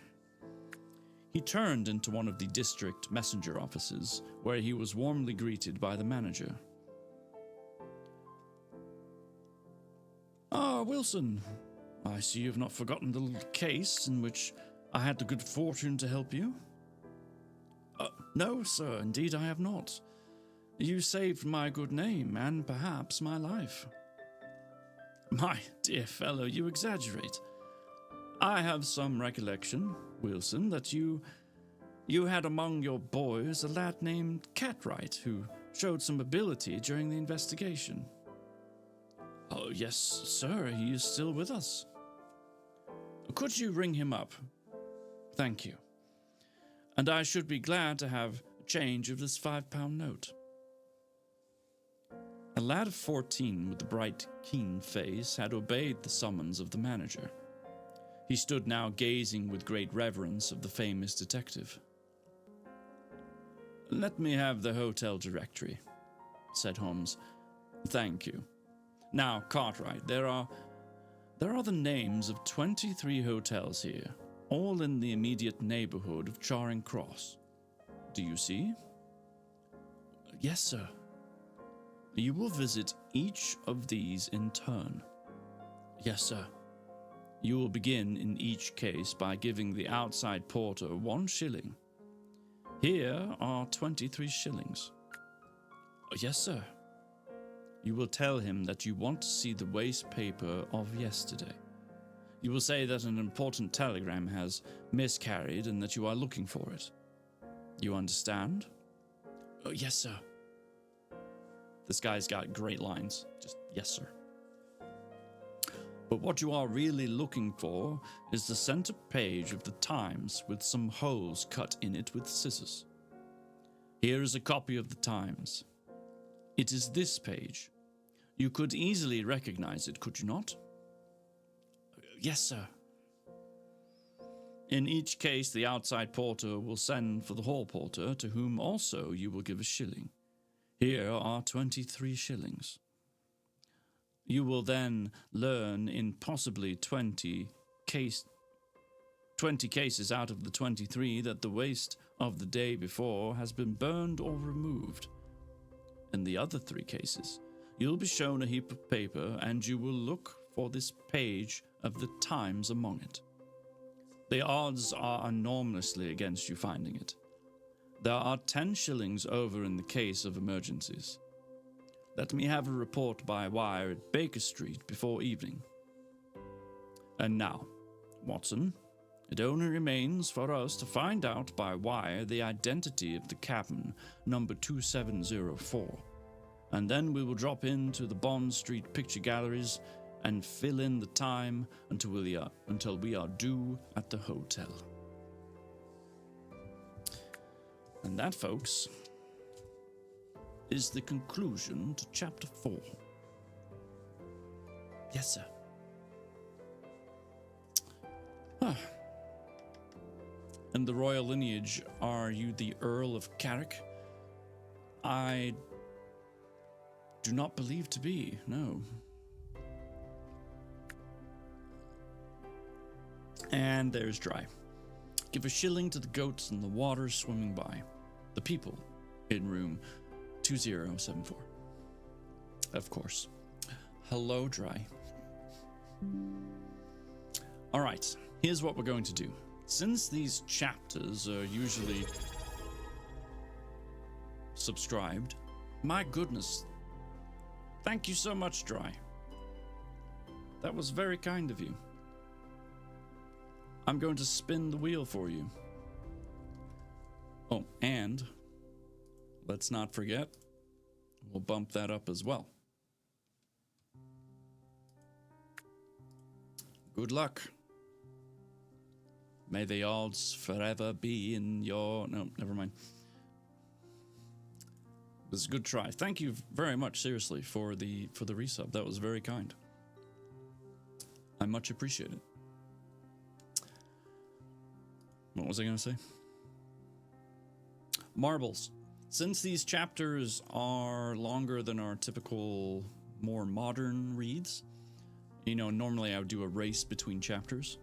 He turned into one of the district messenger offices, where he was warmly greeted by the manager. "Ah, Wilson, I see you have not forgotten the little case in which I had the good fortune to help you." No, sir, indeed I have not. You saved my good name and perhaps my life. My dear fellow, you exaggerate. I have some recollection, Wilson, that you had among your boys a lad named Cartwright who showed some ability during the investigation. Oh, yes, sir, he is still with us. Could you ring him up? Thank you. And I should be glad to have a change of this £5 note. A lad of 14 with a bright, keen face had obeyed the summons of the manager. He stood now gazing with great reverence of the famous detective. Let me have the hotel directory, said Holmes. Thank you. Now, Cartwright, there are the names of 23 hotels here, all in the immediate neighborhood of Charing Cross. Do you see? Yes, sir. You will visit each of these in turn. Yes, sir. You will begin in each case by giving the outside porter 1 shilling. Here are 23 shillings. Yes, sir. You will tell him that you want to see the waste paper of yesterday. You will say that an important telegram has miscarried and that you are looking for it. You understand? Yes, sir. This guy's got great lines. Just, yes, sir. But what you are really looking for is the center page of the Times with some holes cut in it with scissors. Here is a copy of the Times. It is this page. You could easily recognize it, could you not? Yes, sir. In each case, the outside porter will send for the hall porter, to whom also you will give a shilling. Here are 23 shillings. You will then learn in possibly 20 cases out of the 23 that the waste of the day before has been burned or removed. In the other 3 cases, you'll be shown a heap of paper and you will look for this page of the Times among it. The odds are enormously against you finding it. There are 10 shillings over in the case of emergencies. Let me have a report by wire at Baker Street before evening. And now, Watson, it only remains for us to find out by wire the identity of the cabman, number 2704. And then we will drop into the Bond Street picture galleries and fill in the time until we are due at the hotel. And that, folks, is the conclusion to Chapter 4. Yes, sir. In the royal lineage, are you the Earl of Carrick? I do not believe to be, no. And there's Dry. Give a shilling to the goats in the water swimming by. The people in room 2074. Of course. Hello, Dry. All right, here's what we're going to do. Since these chapters are usually subscribed, my goodness, thank you so much, Dry. That was very kind of you. I'm going to spin the wheel for you. Oh, and let's not forget, we'll bump that up as well. Good luck. May the odds forever be in your... No, never mind. It was a good try. Thank you very much, seriously, for the resub. That was very kind. I much appreciate it. What was I going to say? Marbles. Since these chapters are longer than our typical, more modern reads, you know, normally I would do a race between chapters.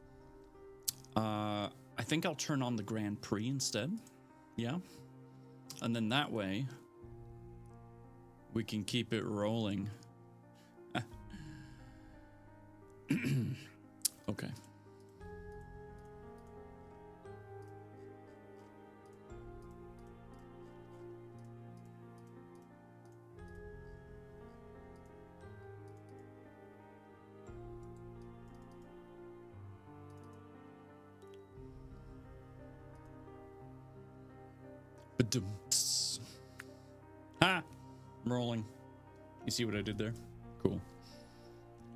I think I'll turn on the Grand Prix instead. Yeah. And then that way, we can keep it rolling. Okay. Dum, tss. Ha! I'm rolling. You see what I did there? Cool.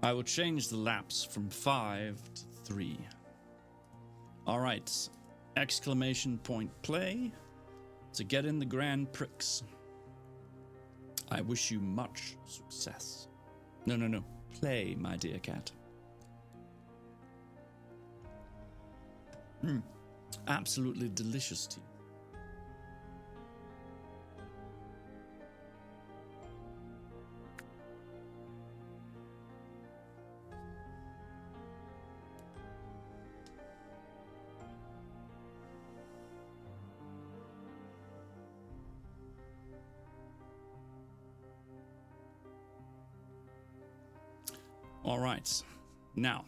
I will change the laps from 5 to 3. All right. Exclamation point play to get in the Grand Prix. I wish you much success. No. Play, my dear cat. Absolutely delicious tea. All right. Now,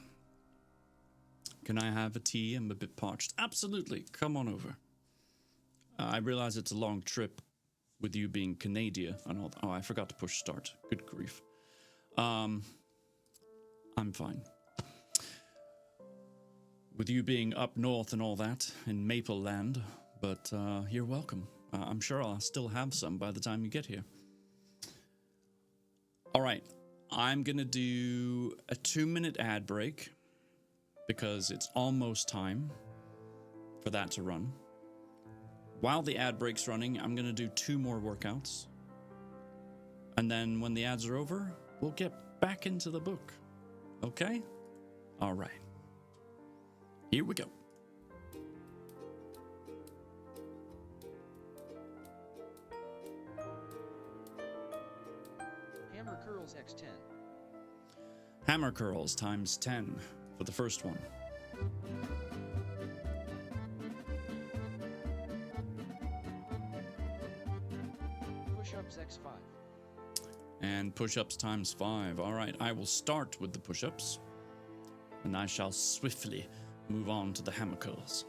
can I have a tea? I'm a bit parched. Absolutely. Come on over. I realize it's a long trip with you being Canadian and all. Oh, I forgot to push start. Good grief. I'm fine. With you being up north and all that in Maple Land, but you're welcome. I'm sure I'll still have some by the time you get here. All right. I'm going to do a 2-minute ad break because it's almost time for that to run. While the ad break's running, I'm going to do 2 more workouts. And then when the ads are over, we'll get back into the book. Okay? All right. Here we go. Hammer curls x10. Hammer curls times 10 for the first one. Push-ups x5. And push-ups times 5. All right, I will start with the push-ups, and I shall swiftly move on to the hammer curls.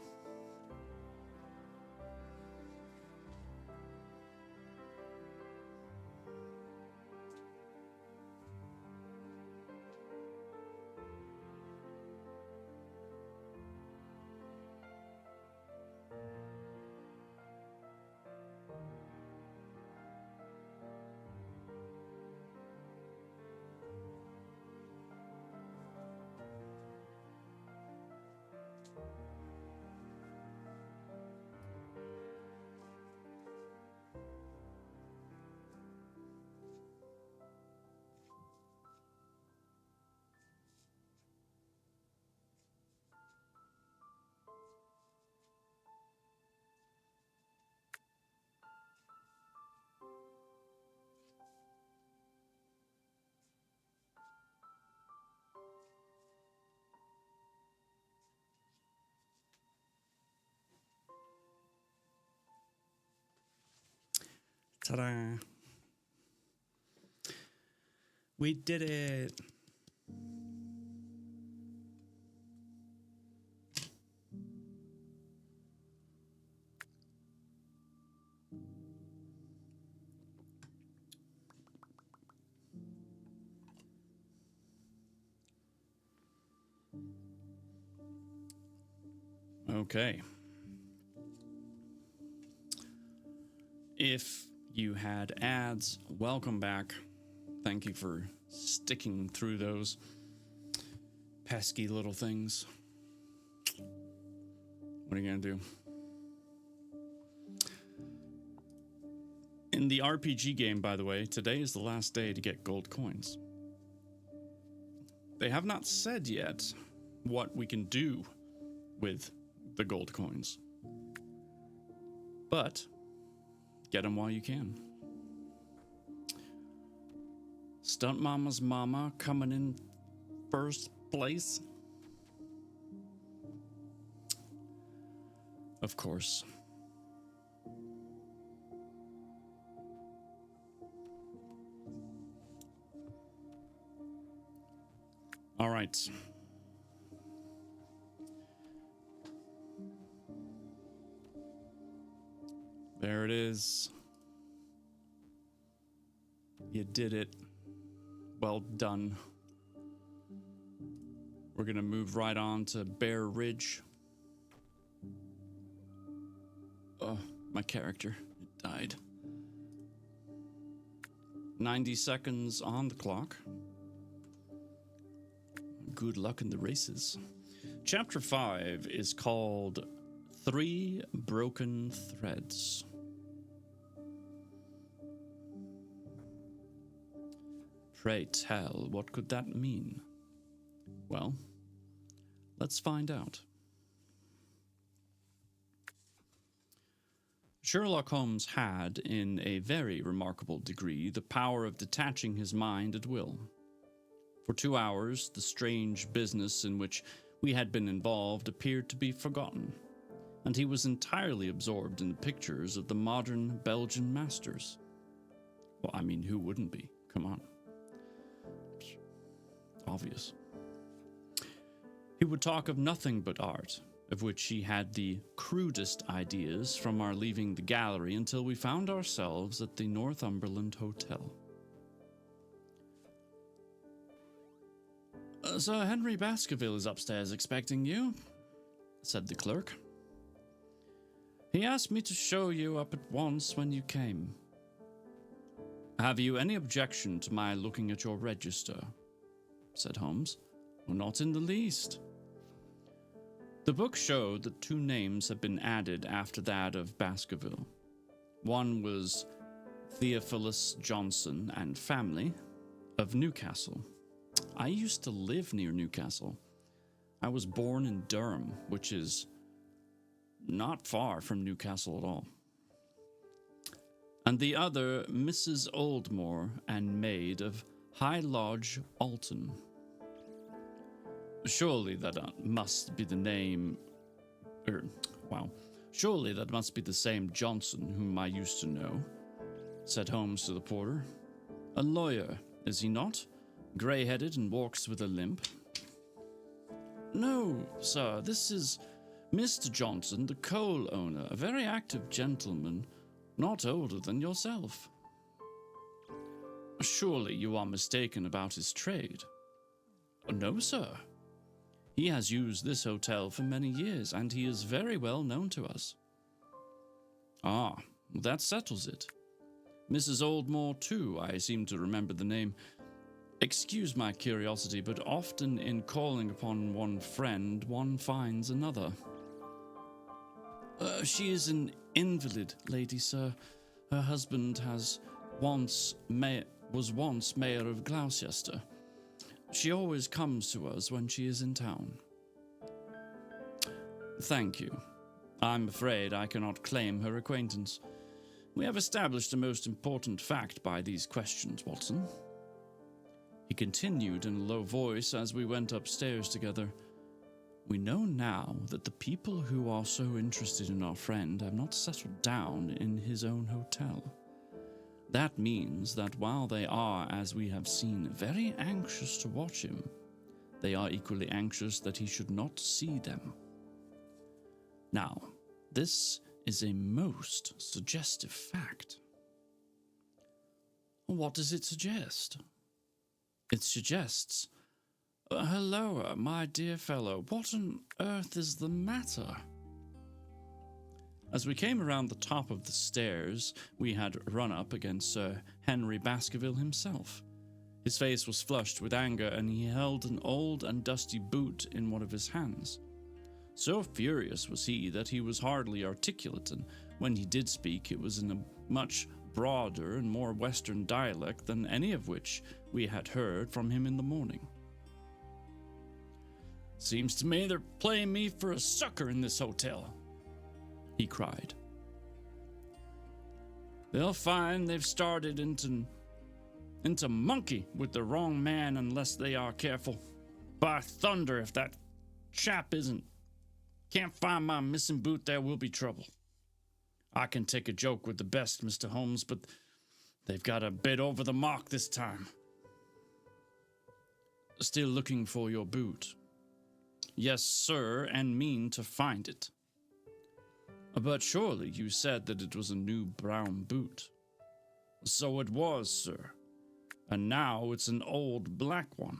Ta-da! We did it! Okay. If you had ads, welcome back. Thank you for sticking through those pesky little things. What are you gonna do? In the RPG game, by the way, today is the last day to get gold coins. They have not said yet what we can do with the gold coins, but get them while you can. Stunt Mama's mama coming in first place. Of course. All right. There it is. You did it. Well done. We're gonna move right on to Bear Ridge. Oh, my character. died. 90 seconds on the clock. Good luck in the races. Chapter 5 is called 3 Broken Threads. Pray tell, what could that mean? Well, let's find out. Sherlock Holmes had, in a very remarkable degree, the power of detaching his mind at will. For 2 hours, the strange business in which we had been involved appeared to be forgotten, and he was entirely absorbed in the pictures of the modern Belgian masters. Well, I mean, who wouldn't be? Come on. It's obvious. He would talk of nothing but art, of which he had the crudest ideas from our leaving the gallery until we found ourselves at the Northumberland Hotel. Sir Henry Baskerville is upstairs expecting you, said the clerk. He asked me to show you up at once when you came. Have you any objection to my looking at your register? Said Holmes. Well, not in the least. The book showed that 2 names had been added after that of Baskerville. One was Theophilus Johnson and family of Newcastle. I used to live near Newcastle. I was born in Durham, which is not far from Newcastle at all. And the other, Mrs. Oldmore and maid of High Lodge, Alton. Surely that must be the name... Surely that must be the same Johnson whom I used to know, said Holmes to the porter. A lawyer, is he not? Grey-headed and walks with a limp. No, sir, this is Mr. Johnson, the coal owner, a very active gentleman, not older than yourself. Surely you are mistaken about his trade. No, sir. He has used this hotel for many years, and he is very well known to us. Ah, that settles it. Mrs. Oldmore, too, I seem to remember the name. Excuse my curiosity, but often in calling upon one friend, one finds another. She is an invalid lady, sir. Her husband was once mayor of Gloucester. She always comes to us when she is in town. Thank you. I'm afraid I cannot claim her acquaintance. We have established a most important fact by these questions, Watson. He continued in a low voice as we went upstairs together. We know now that the people who are so interested in our friend have not settled down in his own hotel. That means that while they are, as we have seen, very anxious to watch him, they are equally anxious that he should not see them. Now, this is a most suggestive fact. What does it suggest? It suggests, hello, my dear fellow, what on earth is the matter? As we came around the top of the stairs, we had run up against Sir Henry Baskerville himself. His face was flushed with anger, and he held an old and dusty boot in one of his hands. So furious was he that he was hardly articulate, and when he did speak, it was in a much broader and more Western dialect than any of which we had heard from him in the morning. Seems to me they're playing me for a sucker in this hotel, he cried. They'll find they've started into monkey with the wrong man unless they are careful. By thunder, if that chap can't find my missing boot, there will be trouble. I can take a joke with the best, Mr. Holmes, but they've got a bit over the mark this time. Still looking for your boot? Yes, sir, and mean to find it. But surely you said that it was a new brown boot. So it was, sir. And now it's an old black one.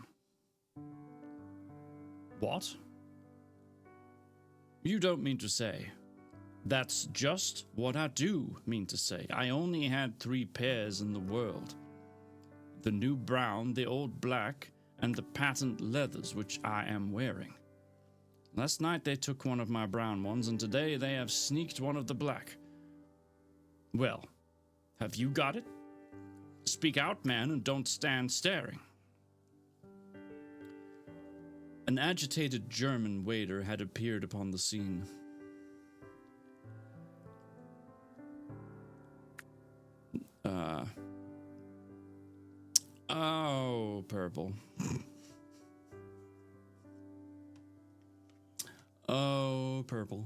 What? You don't mean to say. That's just what I do mean to say. I only had 3 pairs in the world. The new brown, the old black, and the patent leathers which I am wearing. Last night they took one of my brown ones, and today they have sneaked one of the black. Well, have you got it? Speak out, man, and don't stand staring. An agitated German waiter had appeared upon the scene. Oh, purple. Oh, purple.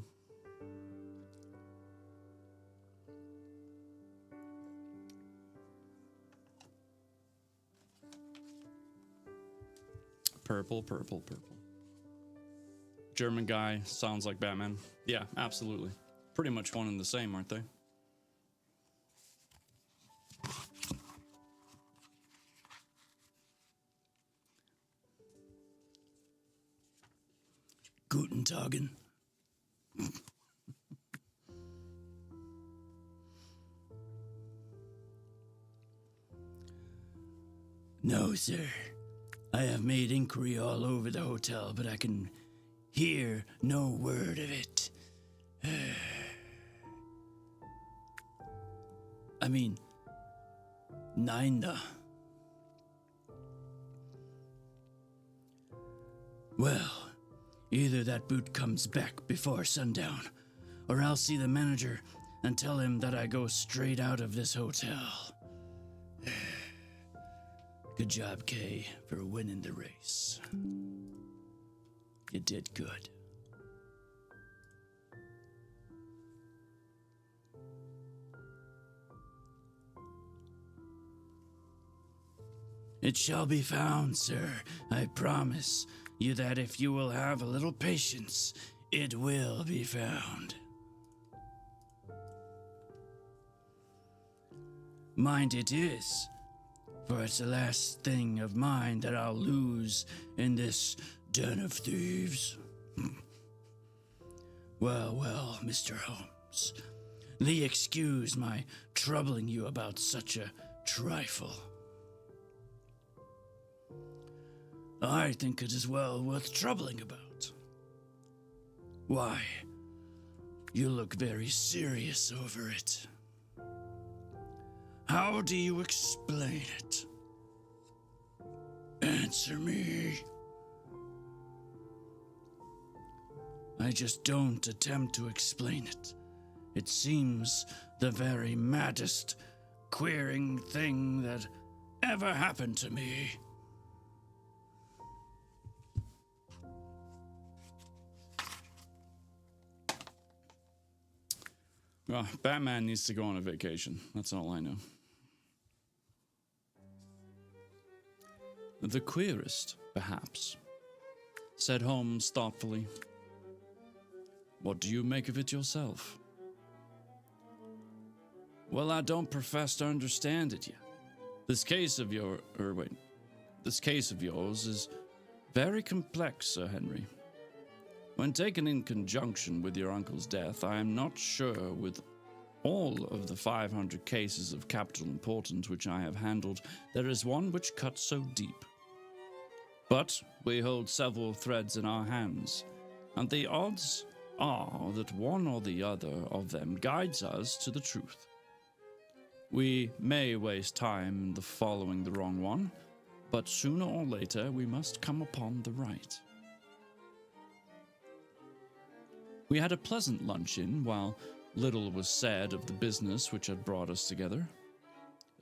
Purple, purple, purple. German guy sounds like Batman. Yeah, absolutely. Pretty much one and the same, aren't they? Guten Tagen. No, sir. I have made inquiry all over the hotel, but I can hear no word of it. I mean, nein. Well, either that boot comes back before sundown, or I'll see the manager and tell him that I go straight out of this hotel. Good job, Kay, for winning the race. You did good. It shall be found, sir. I promise you that if you will have a little patience, it will be found. Mind it is, for it's the last thing of mine that I'll lose in this den of thieves. Well, Mr. Holmes, thee excuse my troubling you about such a trifle. I think it is well worth troubling about. Why, you look very serious over it. How do you explain it? Answer me. I just don't attempt to explain it. It seems the very maddest, queering thing that ever happened to me. Well, Batman needs to go on a vacation. That's all I know. The queerest, perhaps, said Holmes thoughtfully. What do you make of it yourself? Well, I don't profess to understand it yet. This case of yours is very complex, Sir Henry. When taken in conjunction with your uncle's death, I am not sure with all of the 500 cases of capital importance which I have handled, there is one which cuts so deep. But we hold several threads in our hands, and the odds are that one or the other of them guides us to the truth. We may waste time in following the wrong one, but sooner or later we must come upon the right. We had a pleasant luncheon while little was said of the business which had brought us together.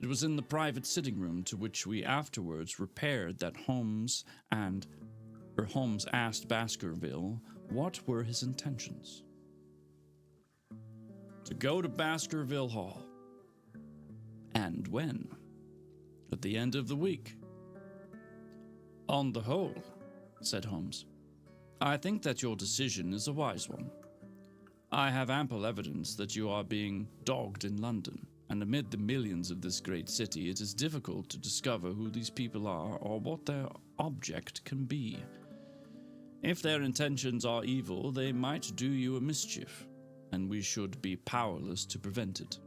It was in the private sitting room to which we afterwards repaired that Holmes asked Baskerville what were his intentions. To go to Baskerville Hall. And when? At the end of the week. On the whole, said Holmes, I think that your decision is a wise one. I have ample evidence that you are being dogged in London, and amid the millions of this great city, it is difficult to discover who these people are or what their object can be. If their intentions are evil, they might do you a mischief, and we should be powerless to prevent it.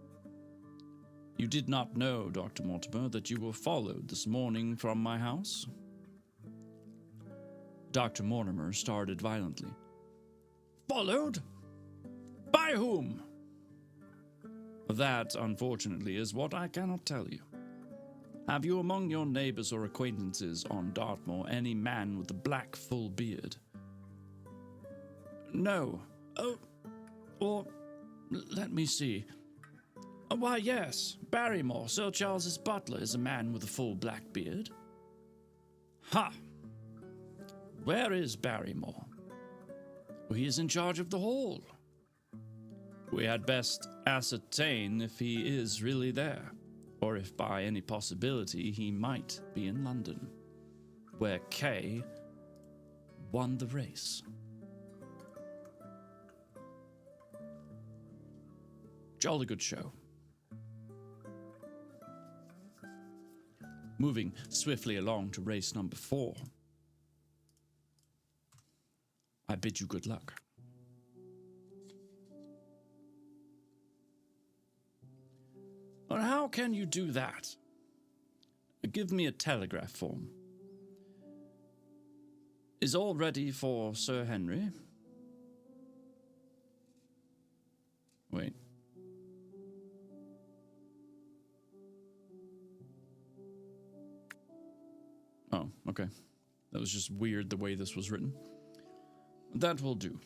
You did not know, Dr. Mortimer, that you were followed this morning from my house? Dr. Mortimer started violently. Followed? By whom? That, unfortunately, is what I cannot tell you. Have you among your neighbors or acquaintances on Dartmoor any man with a black full beard? No. Oh, or let me see. Why, yes, Barrymore, Sir Charles's butler, is a man with a full black beard. Ha! Where is Barrymore? Well, he is in charge of the hall. We had best ascertain if he is really there, or if by any possibility he might be in London, where Kay won the race. Jolly good show. Moving swiftly along to race number 4. I bid you good luck. Well, how can you do that? Give me a telegraph form. Is all ready for Sir Henry? Wait. Oh, okay. That was just weird the way this was written. That will do.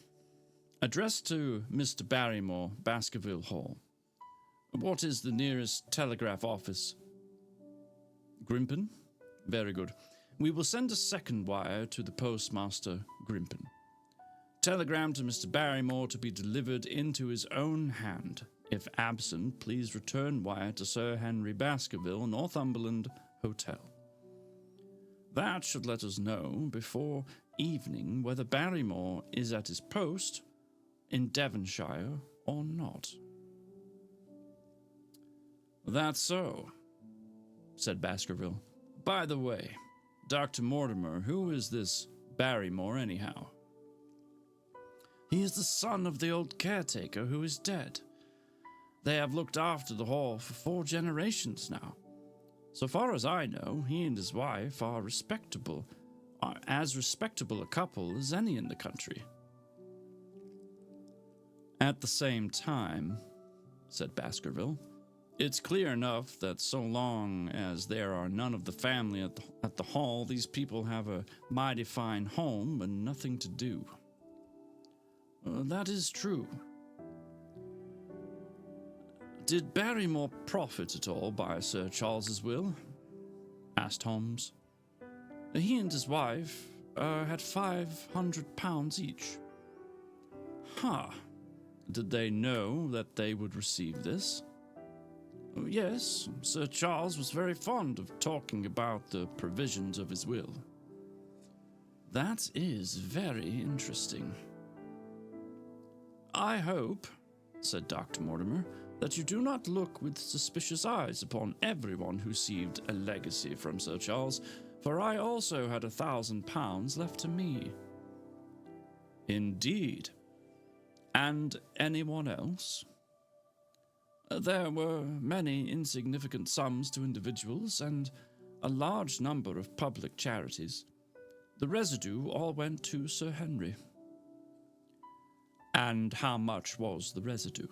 Addressed to Mr. Barrymore, Baskerville Hall. What is the nearest telegraph office? Grimpen? Very good. We will send a second wire to the postmaster, Grimpen. Telegram to Mr. Barrymore to be delivered into his own hand. If absent, please return wire to Sir Henry Baskerville, Northumberland Hotel. That should let us know before evening whether Barrymore is at his post in Devonshire or not. That's so, said Baskerville. By the way, Dr. Mortimer, who is this Barrymore anyhow? He is the son of the old caretaker who is dead. They have looked after the hall for 4 generations now. So far as I know, he and his wife are as respectable a couple as any in the country. At the same time, said Baskerville, it's clear enough that so long as there are none of the family at the hall, these people have a mighty fine home and nothing to do. That is true. Did Barrymore profit at all by Sir Charles's will? Asked Holmes. He and his wife had £500 each. Ha! Did they know that they would receive this? Yes, Sir Charles was very fond of talking about the provisions of his will. That is very interesting. I hope, said Dr. Mortimer, that you do not look with suspicious eyes upon everyone who received a legacy from Sir Charles, for I also had £1,000 left to me. Indeed. And anyone else? There were many insignificant sums to individuals and a large number of public charities. The residue all went to Sir Henry. And how much was the residue?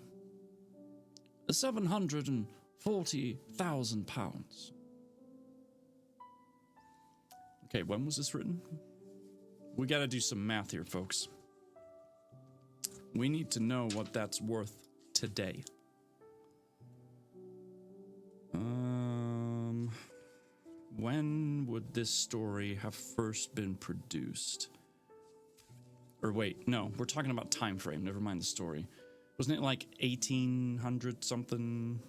£740,000. Okay, when was this written? We gotta do some math here, folks. We need to know what that's worth today. When would this story have first been produced? Or wait, no, we're talking about time frame. Never mind the story. Wasn't it like 1800 something?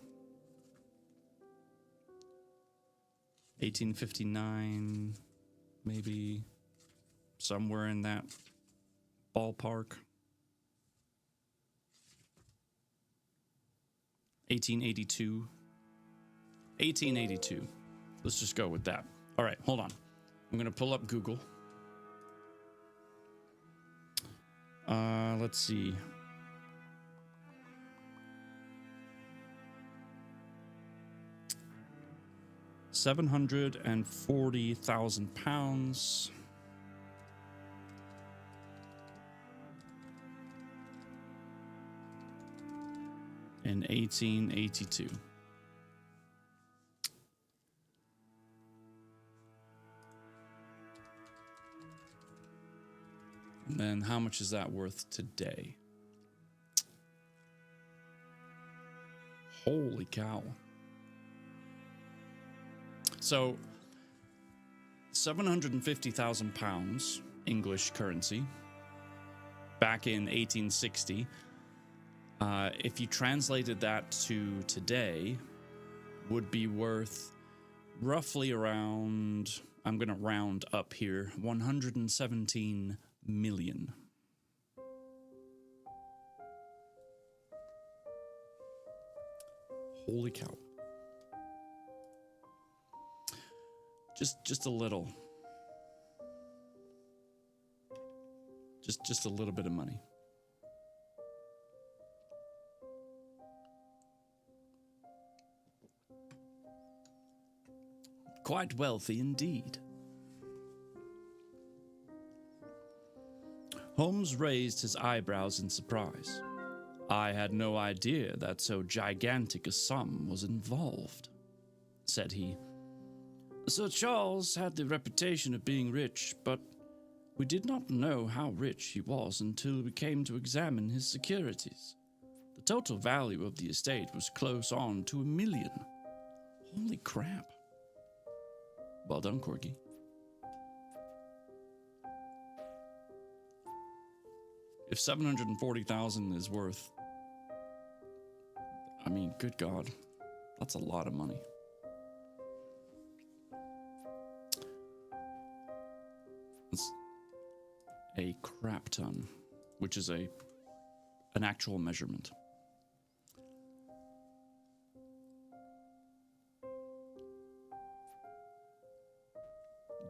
1859, maybe somewhere in that ballpark. 1882. 1882. Let's just go with that. All right, hold on. I'm going to pull up Google. Let's see. £740,000 in 1882. And then how much is that worth today? Holy cow. So, £750,000 English currency back in 1860. If you translated that to today, would be worth roughly around, I'm going to round up here, 117 million. Holy cow. Just a little. Just a little bit of money. Quite wealthy indeed. Holmes raised his eyebrows in surprise. I had no idea that so gigantic a sum was involved, said he. Sir Charles had the reputation of being rich, but we did not know how rich he was until we came to examine his securities. The total value of the estate was close on to $1 million. Holy crap. Well done, Corgi. If 740,000 is worth, I mean, good God, that's a lot of money. That's a crap ton, which is an actual measurement.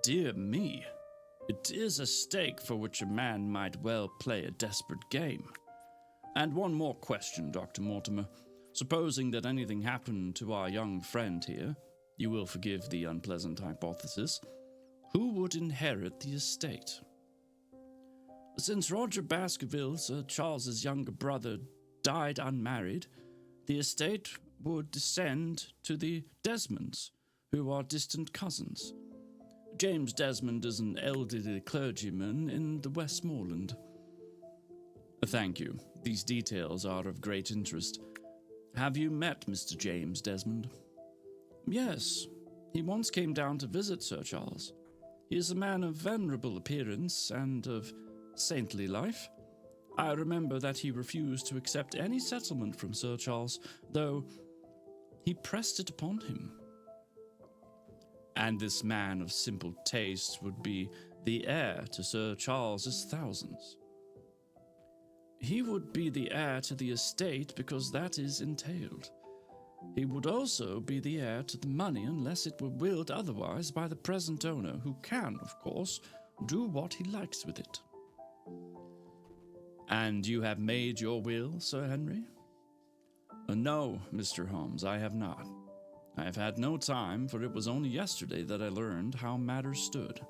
Dear me, it is a stake for which a man might well play a desperate game. And one more question, Dr. Mortimer. Supposing that anything happened to our young friend here, you will forgive the unpleasant hypothesis, who would inherit the estate? Since Roger Baskerville, Sir Charles's younger brother, died unmarried, the estate would descend to the Desmonds, who are distant cousins. James Desmond is an elderly clergyman in the Westmoreland. Thank you. These details are of great interest. Have you met Mr. James Desmond? Yes. He once came down to visit Sir Charles. He is a man of venerable appearance and of saintly life. I remember that he refused to accept any settlement from Sir Charles, though he pressed it upon him. And this man of simple tastes would be the heir to Sir Charles's thousands. He would be the heir to the estate because that is entailed. He would also be the heir to the money unless it were willed otherwise by the present owner, who can, of course, do what he likes with it. And you have made your will, Sir Henry? No, Mr. Holmes, I have not. I have had no time, for it was only yesterday that I learned how matters stood.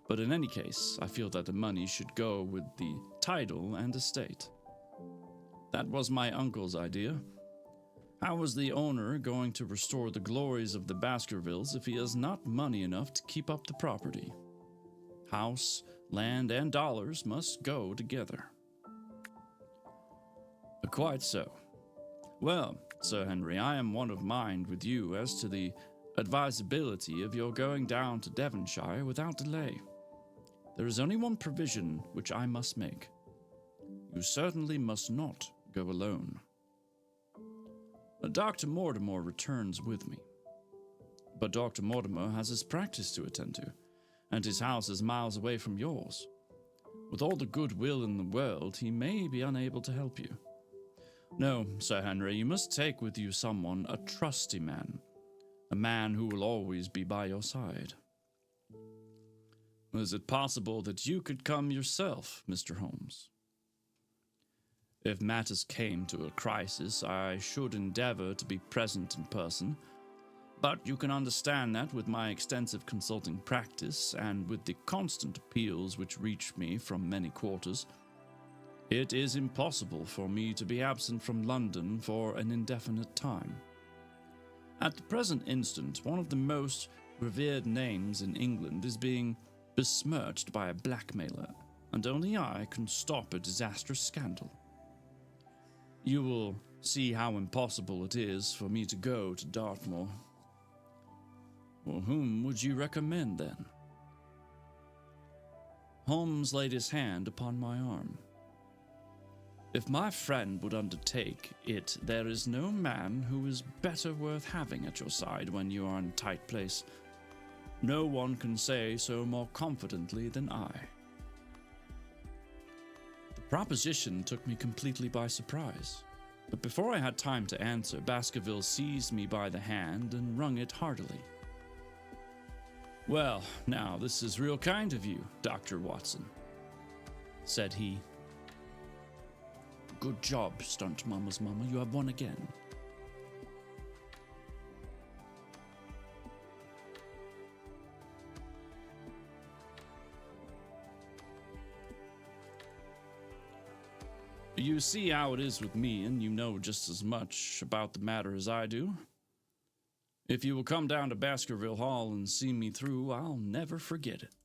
But in any case, I feel that the money should go with the title and estate. That was my uncle's idea. How is the owner going to restore the glories of the Baskervilles if he has not money enough to keep up the property? House, land, and dollars must go together. Quite so. Well, Sir Henry, I am one of mind with you as to the advisability of your going down to Devonshire without delay. There is only one provision which I must make. You certainly must not go alone. Dr. Mortimer returns with me. But Dr. Mortimer has his practice to attend to, and his house is miles away from yours. With all the goodwill in the world, he may be unable to help you. No, Sir Henry, you must take with you someone, a trusty man, a man who will always be by your side. Is it possible that you could come yourself, Mr. Holmes? If matters came to a crisis, I should endeavor to be present in person, But you can understand that with my extensive consulting practice and with the constant appeals which reach me from many quarters, it is impossible for me to be absent from London for an indefinite time. At the present instant, one of the most revered names in England is being besmirched by a blackmailer, and only I can stop a disastrous scandal. You will see how impossible it is for me to go to Dartmoor. Well, whom would you recommend, then? Holmes laid his hand upon my arm. If my friend would undertake it, there is no man who is better worth having at your side when you are in a tight place. No one can say so more confidently than I. The proposition took me completely by surprise, but before I had time to answer, Baskerville seized me by the hand and wrung it heartily. "Well, now, this is real kind of you, Dr. Watson," said he. "Good job, stunt mama's mama. You have won again." You see how it is with me, and you know just as much about the matter as I do. If you will come down to Baskerville Hall and see me through, I'll never forget it.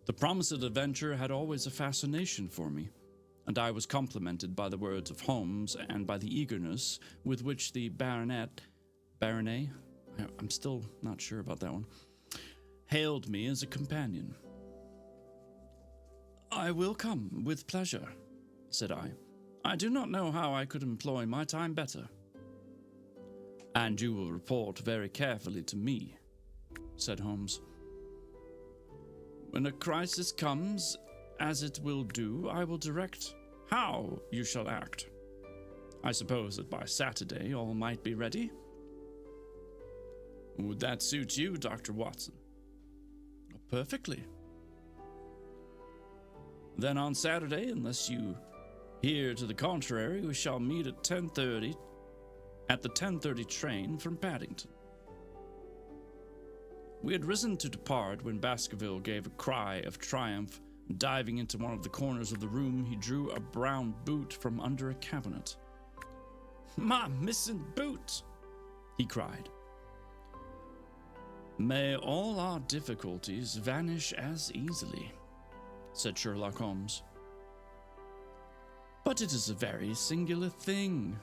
The promised adventure had always a fascination for me, and I was complimented by the words of Holmes and by the eagerness with which the baronet, I'm still not sure about that one, hailed me as a companion. "I will come with pleasure," said I. "I do not know how I could employ my time better." "And you will report very carefully to me," said Holmes. "When a crisis comes, as it will do, I will direct how you shall act. I suppose that by Saturday all might be ready." "Would that suit you, Dr. Watson?" "Perfectly." "Then on Saturday, unless you hear to the contrary, we shall meet at 10:30 at the 10:30 train from Paddington." We had risen to depart when Baskerville gave a cry of triumph, and diving into one of the corners of the room, he drew a brown boot from under a cabinet. "My missing boot!" he cried. "May all our difficulties vanish as easily," said Sherlock Holmes. "But it is a very singular thing,"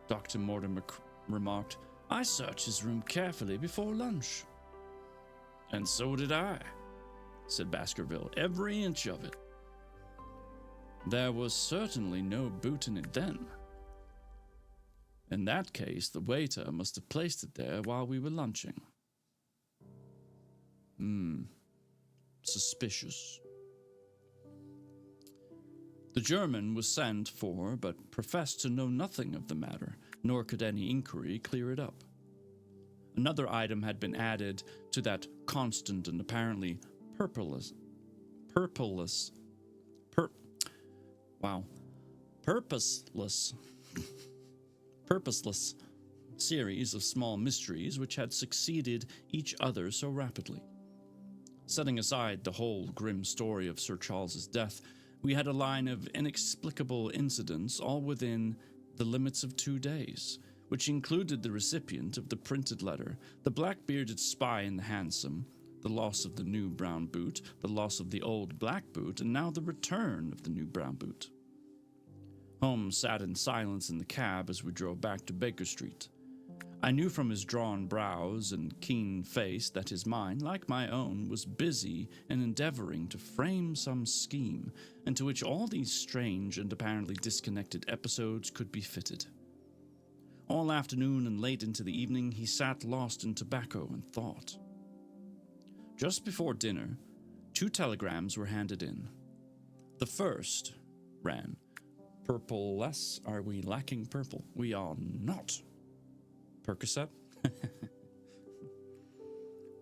Dr. Mortimer remarked. "I searched his room carefully before lunch." "And so did I," said Baskerville, "every inch of it." "There was certainly no boot in it then." "In that case, the waiter must have placed it there while we were lunching." Suspicious. The German was sent for, but professed to know nothing of the matter, nor could any inquiry clear it up. Another item had been added to that constant and apparently purposeless series of small mysteries which had succeeded each other so rapidly. Setting aside the whole grim story of Sir Charles's death, we had a line of inexplicable incidents all within the limits of 2 days, which included the recipient of the printed letter, the black-bearded spy in the hansom, the loss of the new brown boot, the loss of the old black boot, and now the return of the new brown boot. Holmes sat in silence in the cab as we drove back to Baker Street. I knew from his drawn brows and keen face that his mind, like my own, was busy in endeavoring to frame some scheme into which all these strange and apparently disconnected episodes could be fitted. All afternoon and late into the evening, he sat lost in tobacco and thought. Just before dinner, 2 telegrams were handed in. The first ran, "Purple-less, are we lacking purple? We are not. Percocet?"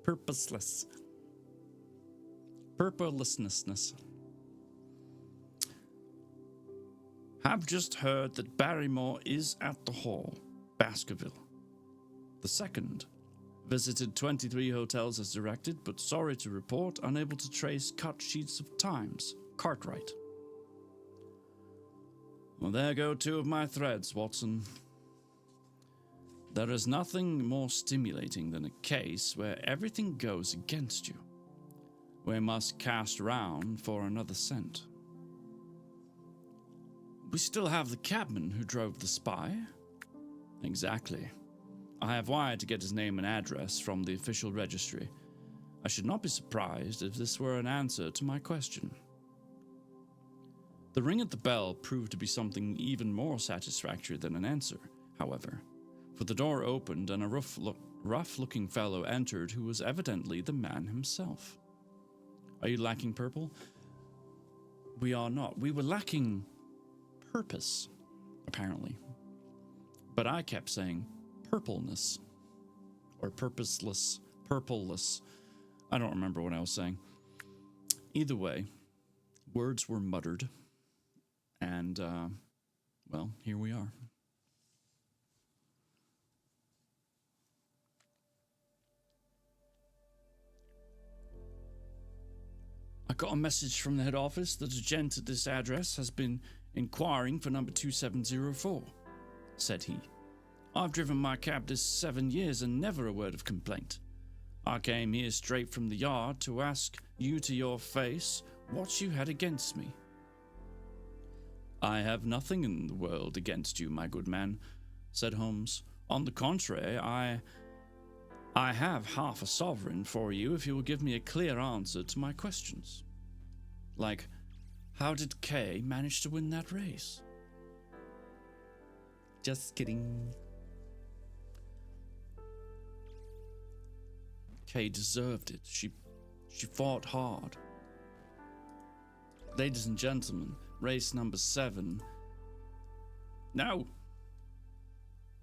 Purposelessness. Have just heard that Barrymore is at the Hall, Baskerville. The second visited 23 hotels as directed, but sorry to report, unable to trace cut sheets of times. Cartwright. Well, there go two of my threads, Watson. There is nothing more stimulating than a case where everything goes against you. We must cast round for another scent. We still have the cabman who drove the spy? Exactly. I have wired to get his name and address from the official registry. I should not be surprised if this were an answer to my question. The ring at the bell proved to be something even more satisfactory than an answer, however, for the door opened and a rough-looking fellow entered who was evidently the man himself. Are you lacking purple? We are not. We were lacking purpose, apparently. But I kept saying purpleness. Or purposeless. Purpleless. I don't remember what I was saying. Either way, words were muttered. And, well, here we are. I got a message from the head office that a gent at this address has been inquiring for number 2704, said he. I've driven my cab this 7 years and never a word of complaint. I came here straight from the yard to ask you to your face what you had against me. I have nothing in the world against you, my good man, said Holmes. On the contrary, I have half a sovereign for you if you will give me a clear answer to my questions. Like, how did Kay manage to win that race? Just kidding. Kay deserved it. She fought hard. Ladies and gentlemen, race number 7. No.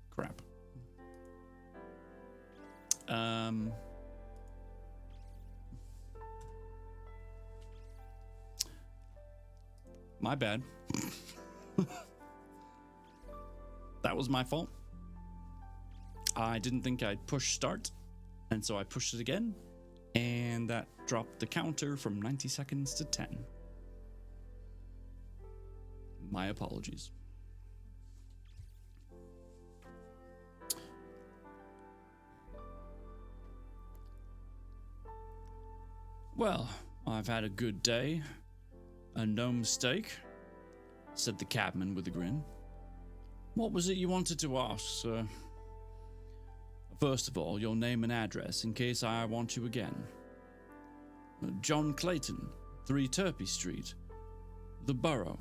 Crap. My bad. That was my fault. I didn't think I'd push start, and so I pushed it again, and that dropped the counter from 90 seconds to 10. My apologies. Well, I've had a good day, and no mistake, said the cabman with a grin. What was it you wanted to ask, sir? First of all, your name and address in case I want you again. John Clayton, 3 Turpey Street, the Borough.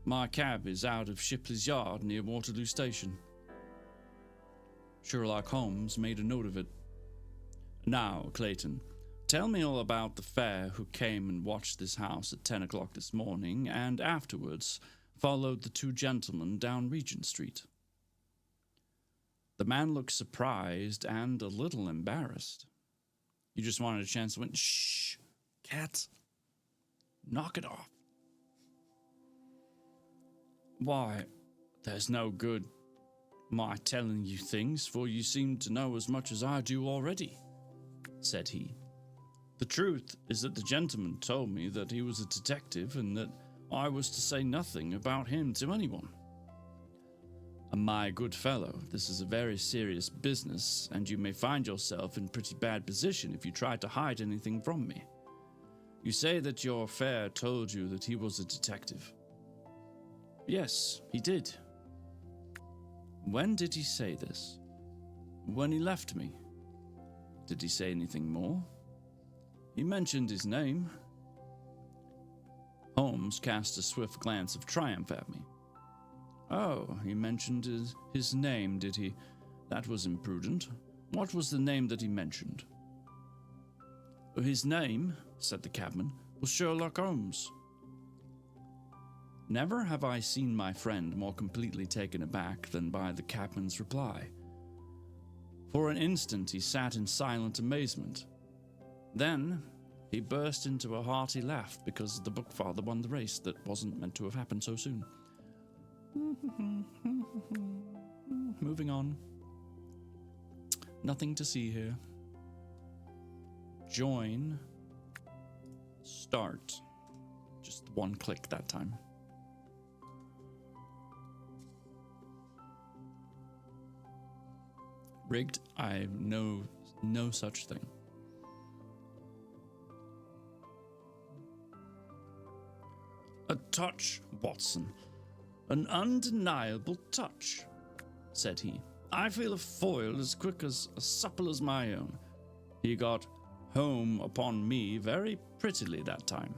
My cab is out of Shipley's Yard near Waterloo Station. Sherlock Holmes made a note of it. Now, Clayton, tell me all about the fare who came and watched this house at 10 o'clock this morning and afterwards followed the 2 gentlemen down Regent Street. The man looked surprised and a little embarrassed. You just wanted a chance to win. Shh, cat. Knock it off. Why, there's no good my telling you things, for you seem to know as much as I do already, said he. The truth is that the gentleman told me that he was a detective and that I was to say nothing about him to anyone. My good fellow, this is a very serious business, and you may find yourself in pretty bad position if you try to hide anything from me. You say that your fare told you that he was a detective. Yes, he did. When did he say this? When he left me. Did he say anything more? He mentioned his name. Holmes cast a swift glance of triumph at me. Oh, he mentioned his name, did he? That was imprudent. What was the name that he mentioned? His name, said the cabman, was Sherlock Holmes. Never have I seen my friend more completely taken aback than by the cabman's reply. For an instant he sat in silent amazement. Then he burst into a hearty laugh because the bookfather won the race that wasn't meant to have happened so soon. Moving on. Nothing to see here. Join. Start. Just one click that time. Rigged? I know no such thing. A touch, Watson. An undeniable touch, said he. I feel a foil as quick as supple as my own. He got home upon me very prettily that time.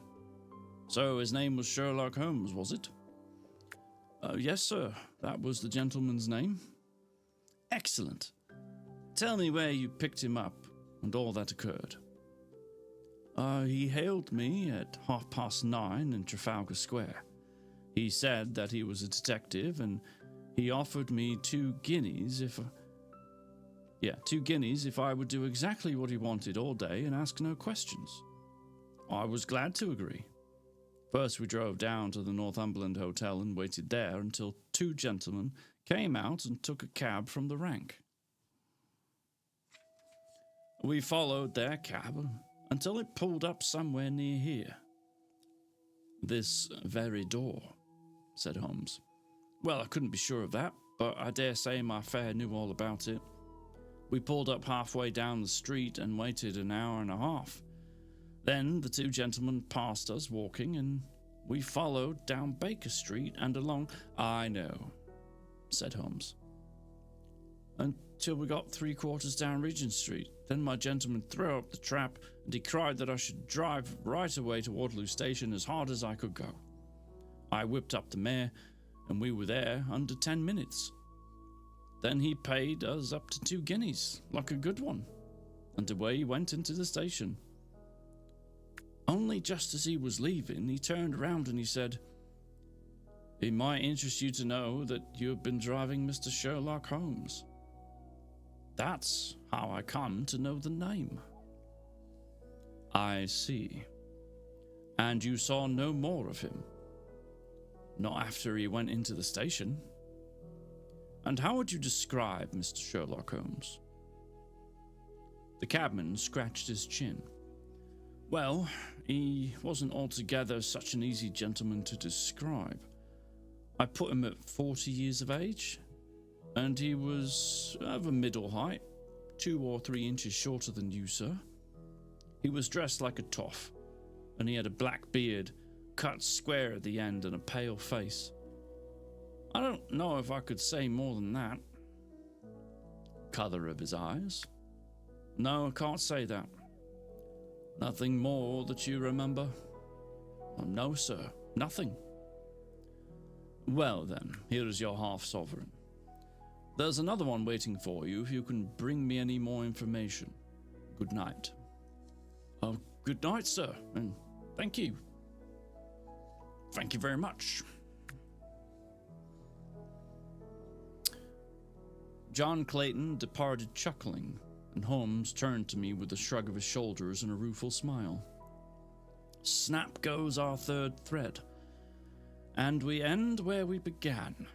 So his name was Sherlock Holmes, was it? Yes, sir. That was the gentleman's name. Excellent. Tell me where you picked him up and all that occurred. He hailed me at 9:30 in Trafalgar Square. He said that he was a detective and he offered me 2 guineas if I would do exactly what he wanted all day and ask no questions. I was glad to agree. First we drove down to the Northumberland Hotel and waited there until 2 gentlemen came out and took a cab from the rank. We followed their cab until it pulled up somewhere near here. This very door, said Holmes. Well, I couldn't be sure of that, but I dare say my fare knew all about it. We pulled up halfway down the street and waited an hour and a half. Then the 2 gentlemen passed us walking, and we followed down Baker Street and along. I know, said Holmes. Until we got 3/4 down Regent Street. Then my gentleman threw up the trap, and he cried that I should drive right away to Waterloo Station as hard as I could go. I whipped up the mare, and we were there under 10 minutes. Then he paid us up to 2 guineas, like a good one, and away he went into the station. Only just as he was leaving, he turned around and he said, "It might interest you to know that you have been driving Mr. Sherlock Holmes." That's how I come to know the name. I see. And you saw no more of him? Not after he went into the station? And how would you describe Mr. Sherlock Holmes? The cabman scratched his chin. Well, he wasn't altogether such an easy gentleman to describe. I put him at 40 years of age, and he was of a middle height, 2 or 3 inches shorter than you, sir. He was dressed like a toff, and he had a black beard, cut square at the end, and a pale face. I don't know if I could say more than that. Colour of his eyes? No, I can't say that. Nothing more that you remember? Oh, no, sir, nothing. Well then, here is your half-sovereign. There's another one waiting for you if you can bring me any more information. Good night. Oh, good night, sir, and thank you. Thank you very much. John Clayton departed chuckling, and Holmes turned to me with a shrug of his shoulders and a rueful smile. Snap goes our 3rd thread, and we end where we began,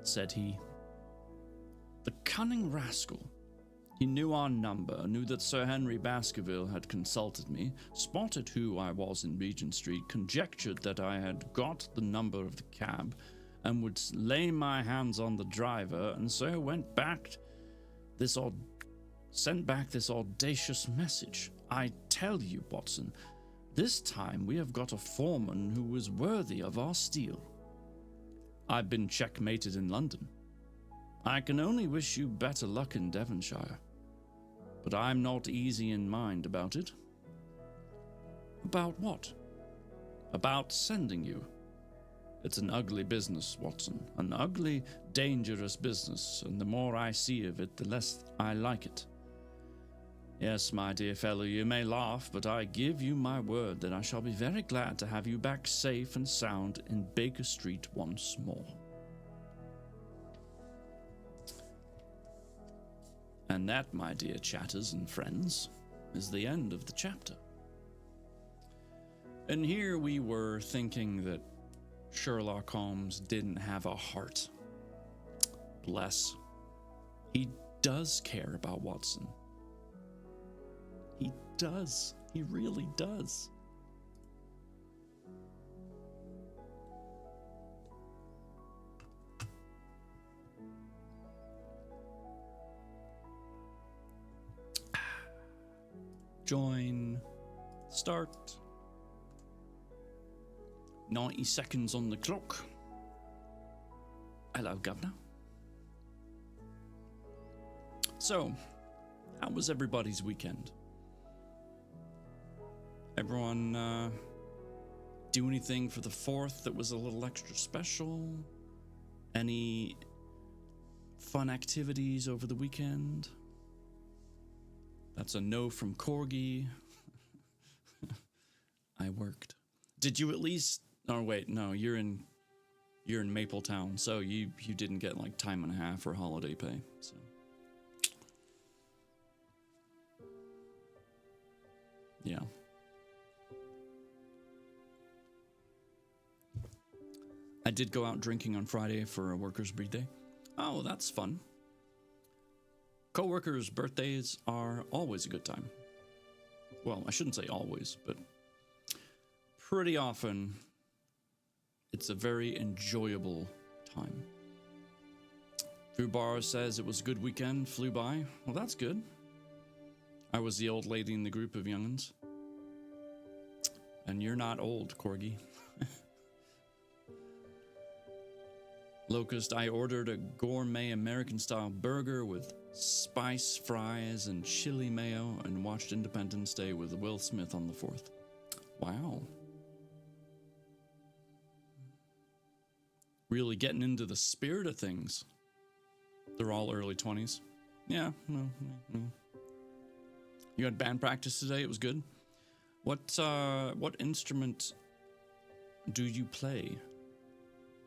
said he. The cunning rascal. He knew our number, knew that Sir Henry Baskerville had consulted me, spotted who I was in Regent Street, conjectured that I had got the number of the cab, and would lay my hands on the driver, and so sent back this audacious message. I tell you, Watson, this time we have got a foreman who is worthy of our steel. I've been checkmated in London. I can only wish you better luck in Devonshire, but I'm not easy in mind about it. About what? About sending you. It's an ugly business, Watson, an ugly, dangerous business, and the more I see of it, the less I like it. Yes, my dear fellow, you may laugh, but I give you my word that I shall be very glad to have you back safe and sound in Baker Street once more. And that, my dear chatters and friends, is the end of the chapter. And here we were thinking that Sherlock Holmes didn't have a heart. Bless. He does care about Watson. He does. He really does. Join. Start. 90 seconds on the clock. Hello, Governor. So, how was everybody's weekend? Everyone do anything for the 4th that was a little extra special? Any fun activities over the weekend? That's a no from Corgi. I worked. Did you at least? Oh wait, no, you're in Mapletown, so you didn't get like time and a half or holiday pay. So yeah. I did go out drinking on Friday for a worker's birthday. Oh, that's fun. Co-workers' birthdays are always a good time. Well, I shouldn't say always, but pretty often it's a very enjoyable time. Fubar says it was a good weekend, flew by. Well, that's good. I was the old lady in the group of young'uns. And you're not old, Corgi. Locust, I ordered a gourmet American-style burger with spice fries and chili mayo and watched Independence Day with Will Smith on the 4th. Wow. Really getting into the spirit of things. They're all early 20s. Yeah. You had band practice today. It was good. What instrument do you play,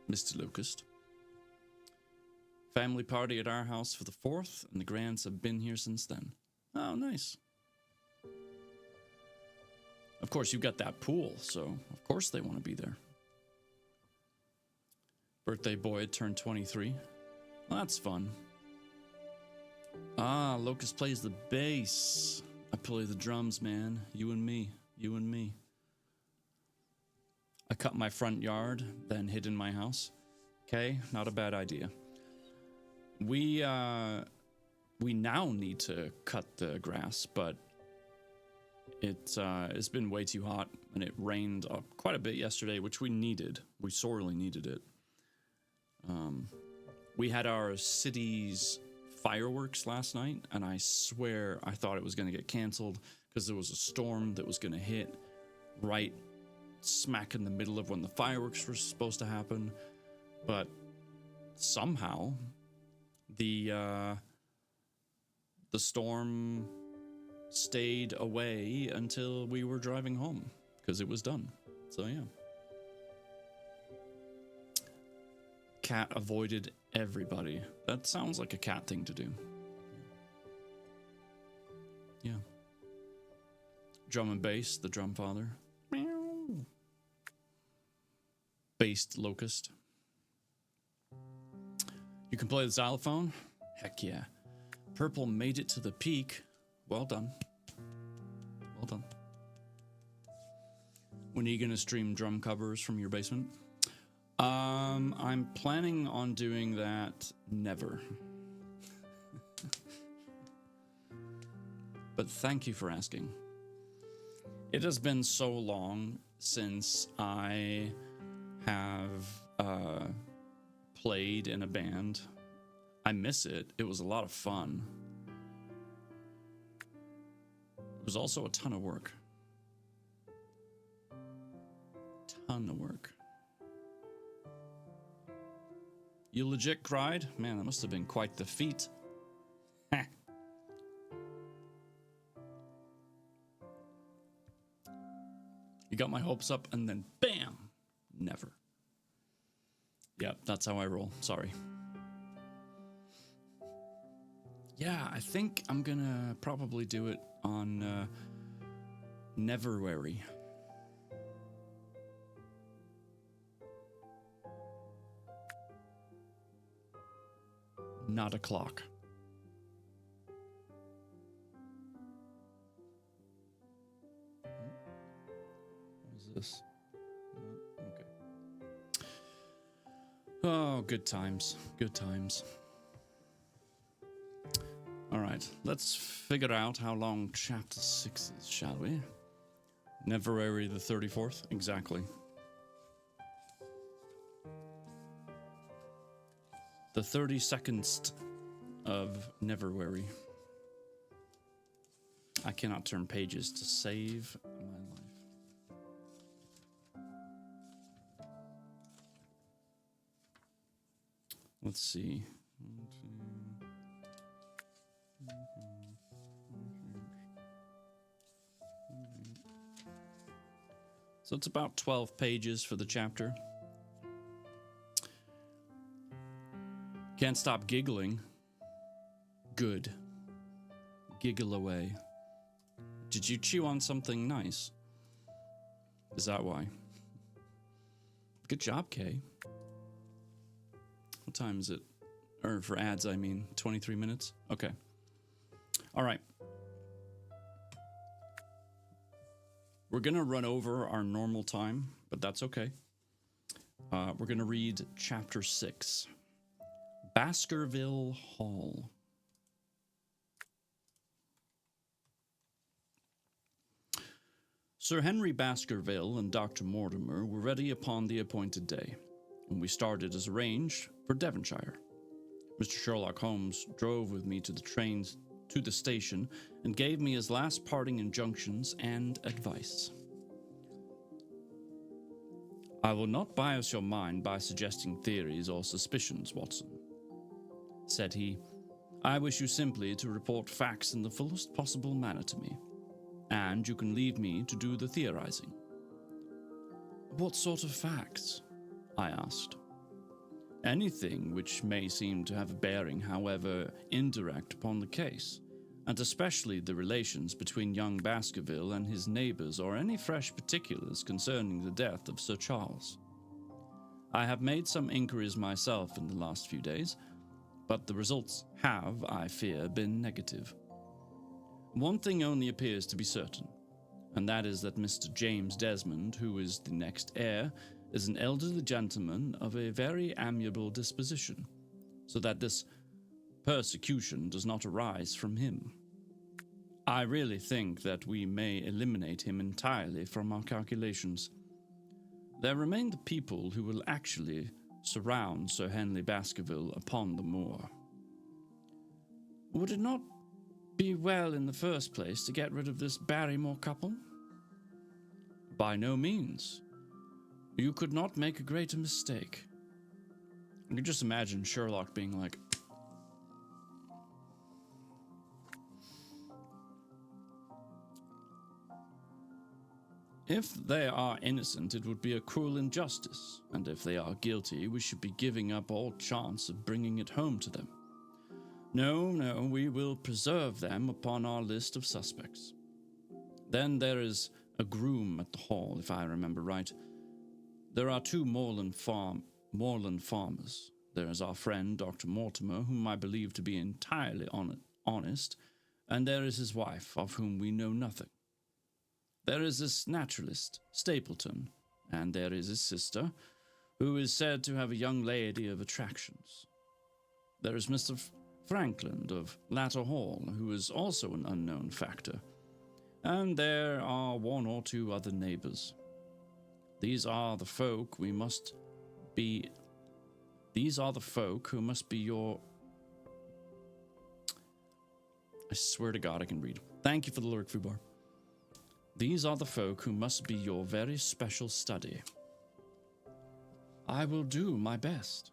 Mr. Locust? Family party at our house for the 4th, and the Grants have been here since then. Oh, nice. Of course, you've got that pool, so of course they want to be there. Birthday boy turned 23. Well, that's fun. Ah, Locust plays the bass. I play the drums, man. You and me. You and me. I cut my front yard, then hid in my house. Okay, not a bad idea. We now need to cut the grass, but it's been way too hot, and it rained quite a bit yesterday, which we needed. We sorely needed it. We had our city's fireworks last night, and I swear I thought it was going to get canceled because there was a storm that was going to hit right smack in the middle of when the fireworks were supposed to happen, but somehow the storm stayed away until we were driving home because it was done. So yeah. Cat avoided everybody. That sounds like a cat thing to do. Yeah. Drum and bass, the drum father. Meow. Based Locust. You can play the xylophone? Heck yeah. Purple made it to the peak. Well done. Well done. When are you gonna stream drum covers from your basement? I'm planning on doing that never. But thank you for asking. It has been so long since I have played in a band. I miss it. It was a lot of fun. It was also a ton of work. Ton of work. You legit cried? Man, that must have been quite the feat. You got my hopes up and then bam! Never. Yep, that's how I roll. Sorry. Yeah, I think I'm gonna probably do it on Neverwary. not a clock. What is this? Okay. Oh, good times. Good times. All right, let's figure out how long chapter 6 is, shall we? Neverary the 34th, exactly. The 32nd of Neverary. I cannot turn pages to save my life. Let's see. So it's about 12 pages for the chapter. Can't stop giggling. Good. Giggle away. Did you chew on something nice? Is that why? Good job, Kay. What time is it? Or for ads, I mean, 23 minutes? Okay. All right. We're going to run over our normal time, but that's okay. We're going to read chapter 6. Baskerville Hall. Sir Henry Baskerville and Dr. Mortimer were ready upon the appointed day, and we started as arranged for Devonshire. Mr. Sherlock Holmes drove with me to the trains to the station and gave me his last parting injunctions and advice. I will not bias your mind by suggesting theories or suspicions, Watson, said he. I wish you simply to report facts in the fullest possible manner to me, and you can leave me to do the theorizing. What sort of facts? I asked. Anything which may seem to have a bearing, however indirect, upon the case, and especially the relations between young Baskerville and his neighbors, or any fresh particulars concerning the death of Sir Charles. I have made some inquiries myself in the last few days, but the results have, I fear, been negative. One thing only appears to be certain, and that is that Mr. James Desmond, who is the next heir, is an elderly gentleman of a very amiable disposition, so that this persecution does not arise from him. I really think that we may eliminate him entirely from our calculations. There remain the people who will actually surround Sir Henry Baskerville upon the moor. Would it not be well in the first place to get rid of this Barrymore couple? By no means. You could not make a greater mistake. You can just imagine Sherlock being like, if they are innocent, it would be a cruel injustice, and if they are guilty, we should be giving up all chance of bringing it home to them. No, we will preserve them upon our list of suspects. Then there is a groom at the hall, if I remember right. There are 2 moorland farmers. There is our friend, Dr. Mortimer, whom I believe to be entirely honest, and there is his wife, of whom we know nothing. There is this naturalist, Stapleton, and there is his sister, who is said to have a young lady of attractions. There is Mr. Frankland of Latter Hall, who is also an unknown factor, and there are 1 or 2 other neighbors. These are the folk who must be your... I swear to God I can read. Thank you for the lyric, Fubar. These are the folk who must be your very special study. I will do my best.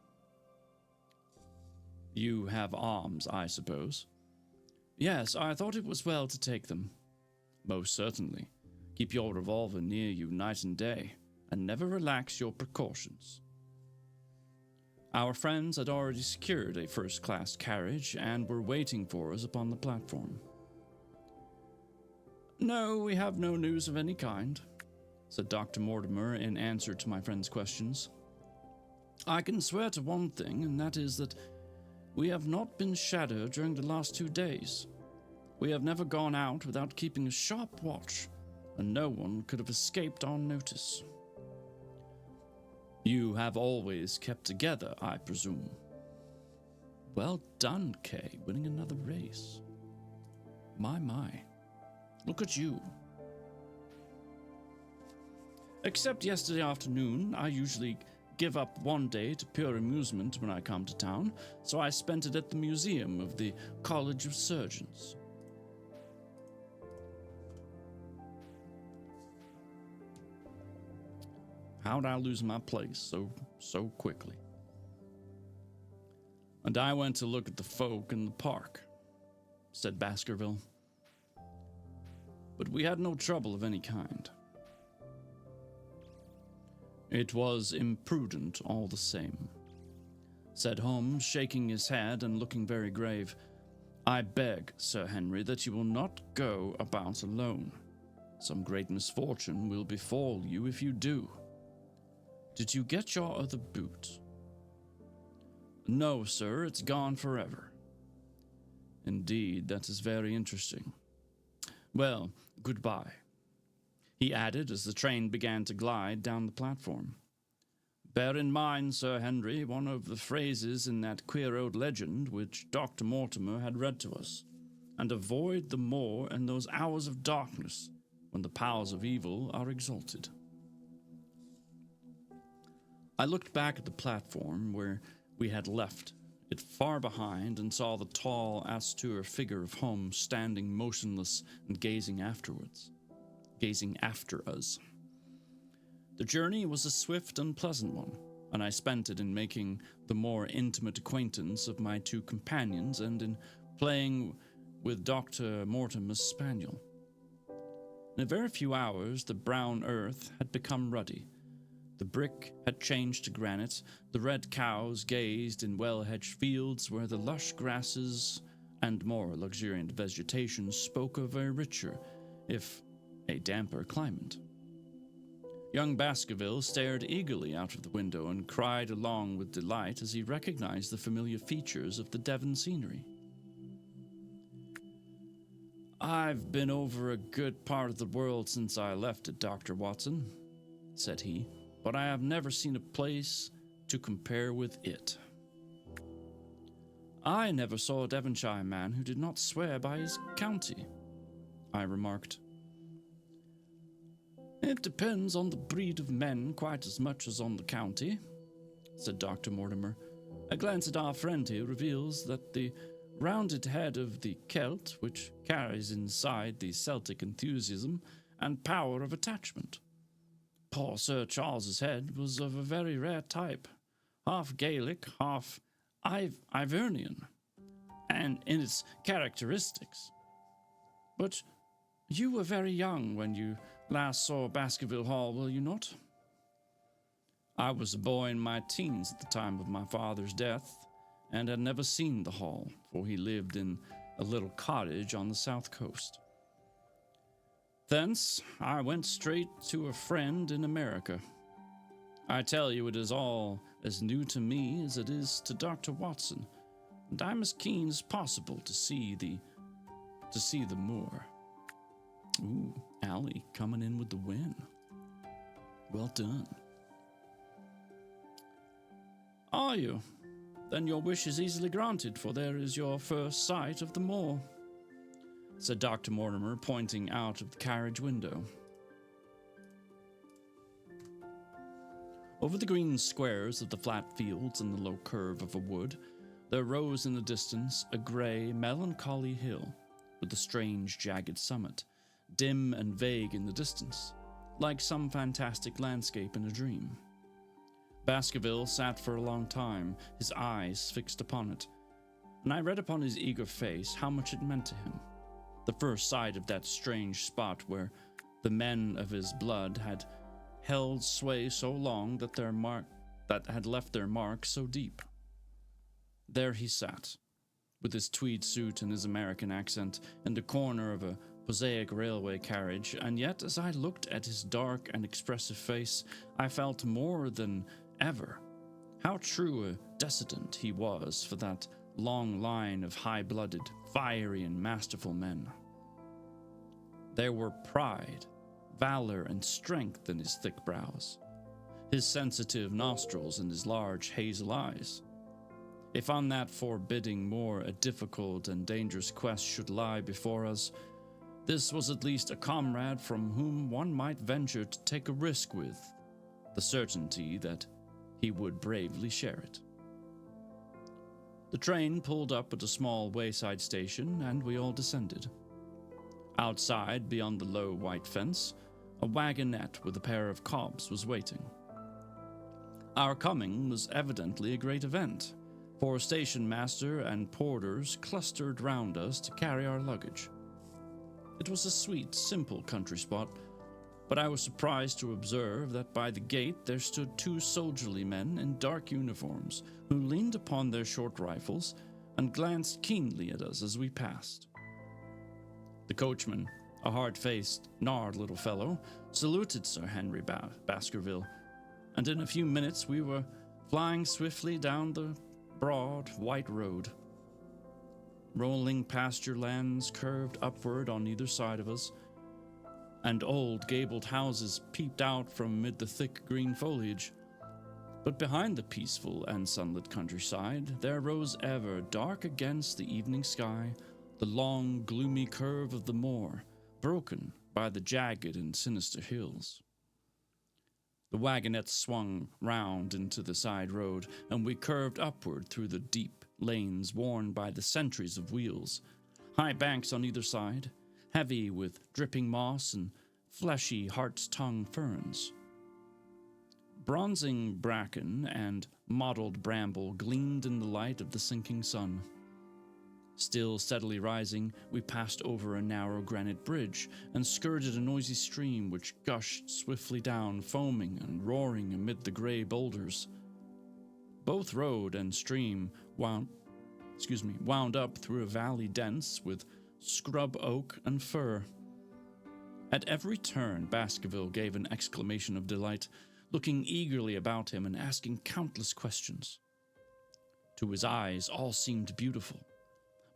You have arms, I suppose? Yes, I thought it was well to take them. Most certainly. Keep your revolver near you night and day, and never relax your precautions. Our friends had already secured a first-class carriage and were waiting for us upon the platform. No, we have no news of any kind, said Dr. Mortimer in answer to my friend's questions. I can swear to one thing, and that is that We have not been shadowed during the last 2 days. We have never gone out without keeping a sharp watch, and no one could have escaped our notice. You have always kept together, I presume. Well done, Kay, winning another race. My. Look at you. Except yesterday afternoon, I usually give up one day to pure amusement when I come to town, so I spent it at the museum of the College of Surgeons. How'd I lose my place so quickly? And I went to look at the folk in the park, said Baskerville. But we had no trouble of any kind. It was imprudent all the same, said Holmes, shaking his head and looking very grave. I beg, Sir Henry, that you will not go about alone. Some great misfortune will befall you if you do. Did you get your other boot? No, sir, it's gone forever. Indeed, that is very interesting. Well, goodbye, he added as the train began to glide down the platform. Bear in mind, Sir Henry, one of the phrases in that queer old legend which Dr. Mortimer had read to us, and avoid the moor in those hours of darkness when the powers of evil are exalted. I looked back at the platform where we had left it far behind and saw the tall, austere figure of Holmes standing motionless and gazing after us. The journey was a swift and pleasant one, and I spent it in making the more intimate acquaintance of my two companions and in playing with Dr. Mortimer's spaniel. In a very few hours, the brown earth had become ruddy. The brick had changed to granite. The red cows gazed in well-hedged fields where the lush grasses and more luxuriant vegetation spoke of a richer, if a damper climate. Young Baskerville stared eagerly out of the window and cried along with delight as he recognized the familiar features of the Devon scenery. I've been over a good part of the world since I left it, Dr. Watson, said he, but I have never seen a place to compare with it. I never saw a Devonshire man who did not swear by his county, I remarked. It depends on the breed of men quite as much as on the county, said Dr. Mortimer. A glance at our friend here reveals that the rounded head of the Celt, which carries inside the Celtic enthusiasm and power of attachment. Poor Sir Charles's head was of a very rare type, half Gaelic, half Ivernian, and in its characteristics. But you were very young when you last saw Baskerville Hall, were you not? I was a boy in my teens at the time of my father's death, and had never seen the hall, for he lived in a little cottage on the south coast. Thence I went straight to a friend in America. I tell you, it is all as new to me as it is to Dr. Watson, and I'm as keen as possible to see the moor. Ooh, Allie coming in with the win. Well done. Are you? Then your wish is easily granted, for there is your first sight of the moor, said Dr. Mortimer, pointing out of the carriage window. Over the green squares of the flat fields and the low curve of a wood, there rose in the distance a grey, melancholy hill with a strange, jagged summit, dim and vague in the distance, like some fantastic landscape in a dream. Baskerville sat for a long time, his eyes fixed upon it, and I read upon his eager face how much it meant to him. The first sight of that strange spot where the men of his blood had held sway so long that had left their mark so deep. There he sat, with his tweed suit and his American accent, in the corner of a prosaic railway carriage, and yet as I looked at his dark and expressive face, I felt more than ever how true a descendant he was for that long line of high-blooded, fiery, and masterful men. There were pride, valor, and strength in his thick brows, his sensitive nostrils, and his large hazel eyes. If on that forbidding moor a difficult and dangerous quest should lie before us, this was at least a comrade from whom one might venture to take a risk with the certainty that he would bravely share it. The train pulled up at a small wayside station, and we all descended. Outside, beyond the low white fence, a wagonette with a pair of cobs was waiting. Our coming was evidently a great event, for station master and porters clustered round us to carry our luggage. It was a sweet, simple country spot, but I was surprised to observe that by the gate there stood 2 soldierly men in dark uniforms who leaned upon their short rifles and glanced keenly at us as we passed. The coachman, a hard-faced, gnarled little fellow, saluted Sir Henry Baskerville, and in a few minutes we were flying swiftly down the broad, white road. Rolling pasture lands curved upward on either side of us, and old gabled houses peeped out from amid the thick green foliage. But behind the peaceful and sunlit countryside, there rose ever, dark against the evening sky, the long, gloomy curve of the moor, broken by the jagged and sinister hills. The wagonette swung round into the side road, and we curved upward through the deep lanes worn by the centuries of wheels, high banks on either side, heavy with dripping moss and fleshy hart's tongue ferns. Bronzing bracken and mottled bramble gleamed in the light of the sinking sun. Still steadily rising, we passed over a narrow granite bridge and skirted a noisy stream which gushed swiftly down, foaming and roaring amid the gray boulders. Both road and stream wound up through a valley dense with scrub oak and fir. At every turn, Baskerville gave an exclamation of delight, looking eagerly about him and asking countless questions. To his eyes, all seemed beautiful,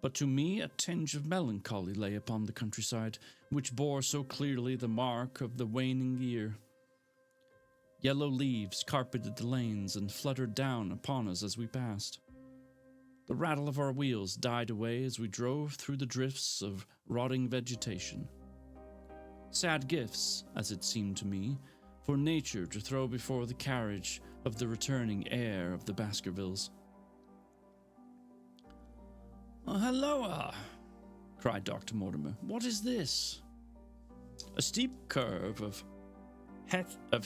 but to me a tinge of melancholy lay upon the countryside, which bore so clearly the mark of the waning year. Yellow leaves carpeted the lanes and fluttered down upon us as we passed. The rattle of our wheels died away as we drove through the drifts of rotting vegetation. Sad gifts, as it seemed to me, for nature to throw before the carriage of the returning heir of the Baskervilles. "Oh, helloa!" cried Dr. Mortimer. "What is this?" A steep curve of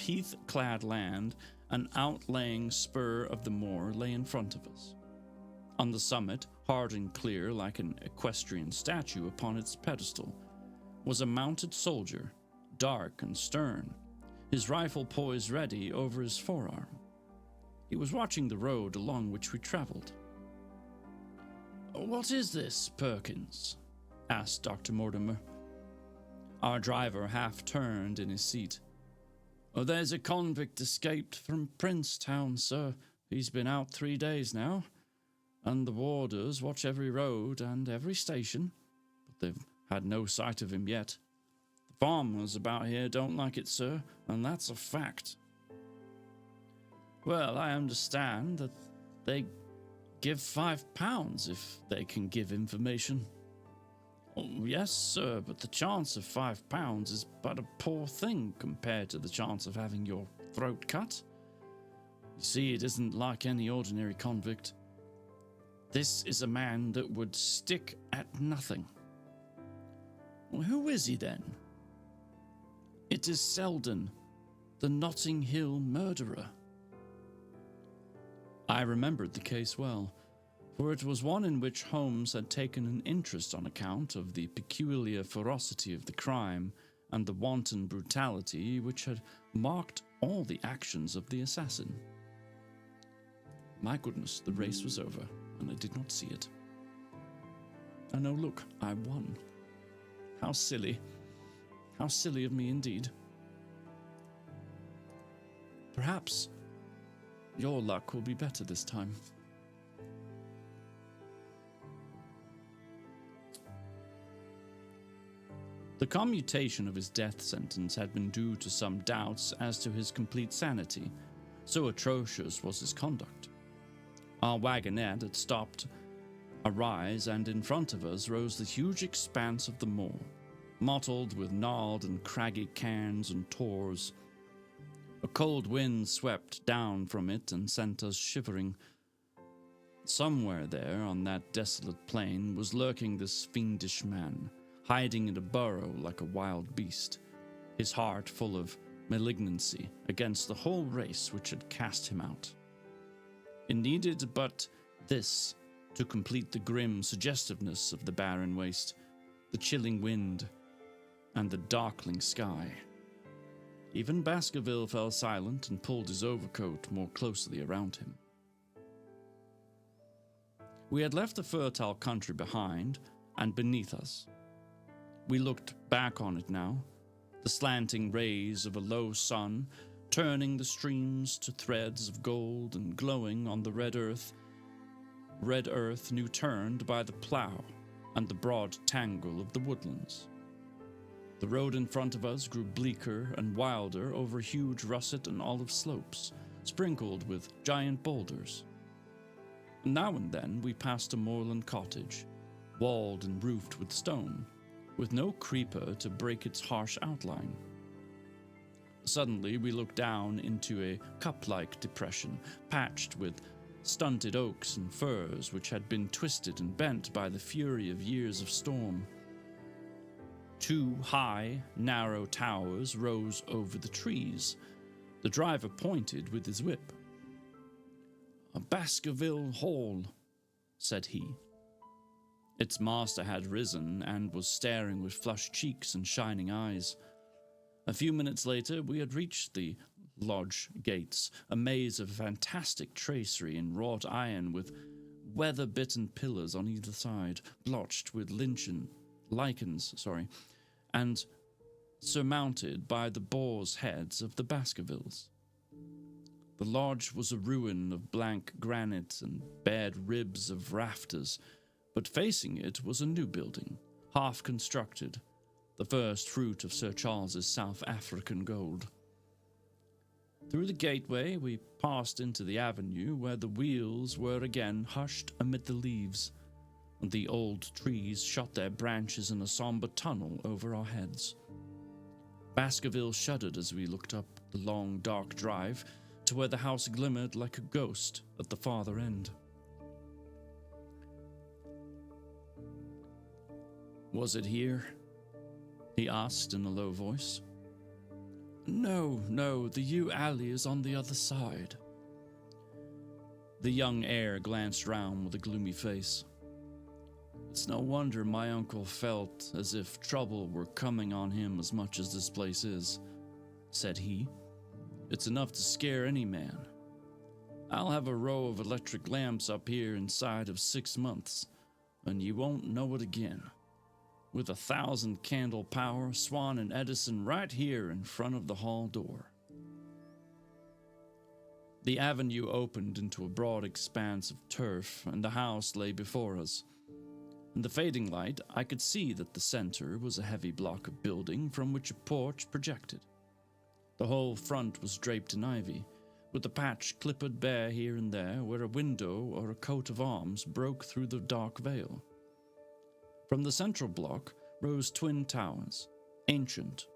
heath-clad land, an outlying spur of the moor, lay in front of us. On the summit, hard and clear like an equestrian statue upon its pedestal, was a mounted soldier, dark and stern, his rifle poised ready over his forearm. He was watching the road along which we traveled. "What is this, Perkins?" asked Dr. Mortimer. Our driver half turned in his seat. "Oh, there's a convict escaped from Princetown, sir. He's been out 3 days now, and the warders watch every road and every station, but they've had no sight of him yet. The farmers about here don't like it, sir, and that's a fact." "Well, I understand that they give £5 if they can give information." "Oh, yes, sir, but the chance of £5 is but a poor thing compared to the chance of having your throat cut. You see, it isn't like any ordinary convict. This is a man that would stick at nothing." "Well, who is he then?" "It is Selden, the Notting Hill murderer." I remembered the case well, for it was one in which Holmes had taken an interest on account of the peculiar ferocity of the crime and the wanton brutality which had marked all the actions of the assassin. My goodness, the race was over, and I did not see it. And oh look, I won. How silly of me indeed. Perhaps your luck will be better this time. The commutation of his death sentence had been due to some doubts as to his complete sanity, so atrocious was his conduct. Our wagonette had stopped a rise, and in front of us rose the huge expanse of the moor, mottled with gnarled and craggy cairns and tors. A cold wind swept down from it and sent us shivering. Somewhere there, on that desolate plain, was lurking this fiendish man, hiding in a burrow like a wild beast, his heart full of malignancy against the whole race which had cast him out. It needed but this to complete the grim suggestiveness of the barren waste, the chilling wind, and the darkling sky. Even Baskerville fell silent and pulled his overcoat more closely around him. We had left the fertile country behind and beneath us. We looked back on it now, the slanting rays of a low sun turning the streams to threads of gold and glowing on the red earth new turned by the plough and the broad tangle of the woodlands. The road in front of us grew bleaker and wilder over huge russet and olive slopes, sprinkled with giant boulders. Now and then we passed a moorland cottage, walled and roofed with stone, with no creeper to break its harsh outline. Suddenly we looked down into a cup-like depression, patched with stunted oaks and firs which had been twisted and bent by the fury of years of storm. Two high, narrow towers rose over the trees. The driver pointed with his whip. "A Baskerville Hall," said he. Its master had risen and was staring with flushed cheeks and shining eyes. A few minutes later, we had reached the lodge gates, a maze of fantastic tracery in wrought iron with weather-bitten pillars on either side, blotched with lichens, and surmounted by the boar's heads of the Baskervilles. The lodge was a ruin of blank granite and bared ribs of rafters, but facing it was a new building, half constructed, the first fruit of Sir Charles's South African gold. Through the gateway we passed into the avenue where the wheels were again hushed amid the leaves, and the old trees shot their branches in a somber tunnel over our heads. Baskerville shuddered as we looked up the long dark drive to where the house glimmered like a ghost at the farther end. "Was it here?" he asked in a low voice. No, the yew alley is on the other side." The young heir glanced round with a gloomy face. "It's no wonder my uncle felt as if trouble were coming on him as much as this place is," said he. "It's enough to scare any man. I'll have a row of electric lamps up here inside of 6 months, and you won't know it again. With 1,000 candle power, Swan and Edison right here in front of the hall door." The avenue opened into a broad expanse of turf, and the house lay before us. In the fading light, I could see that the center was a heavy block of building from which a porch projected. The whole front was draped in ivy, with a patch clippered bare here and there where a window or a coat of arms broke through the dark veil. From the central block rose twin towers, ancient,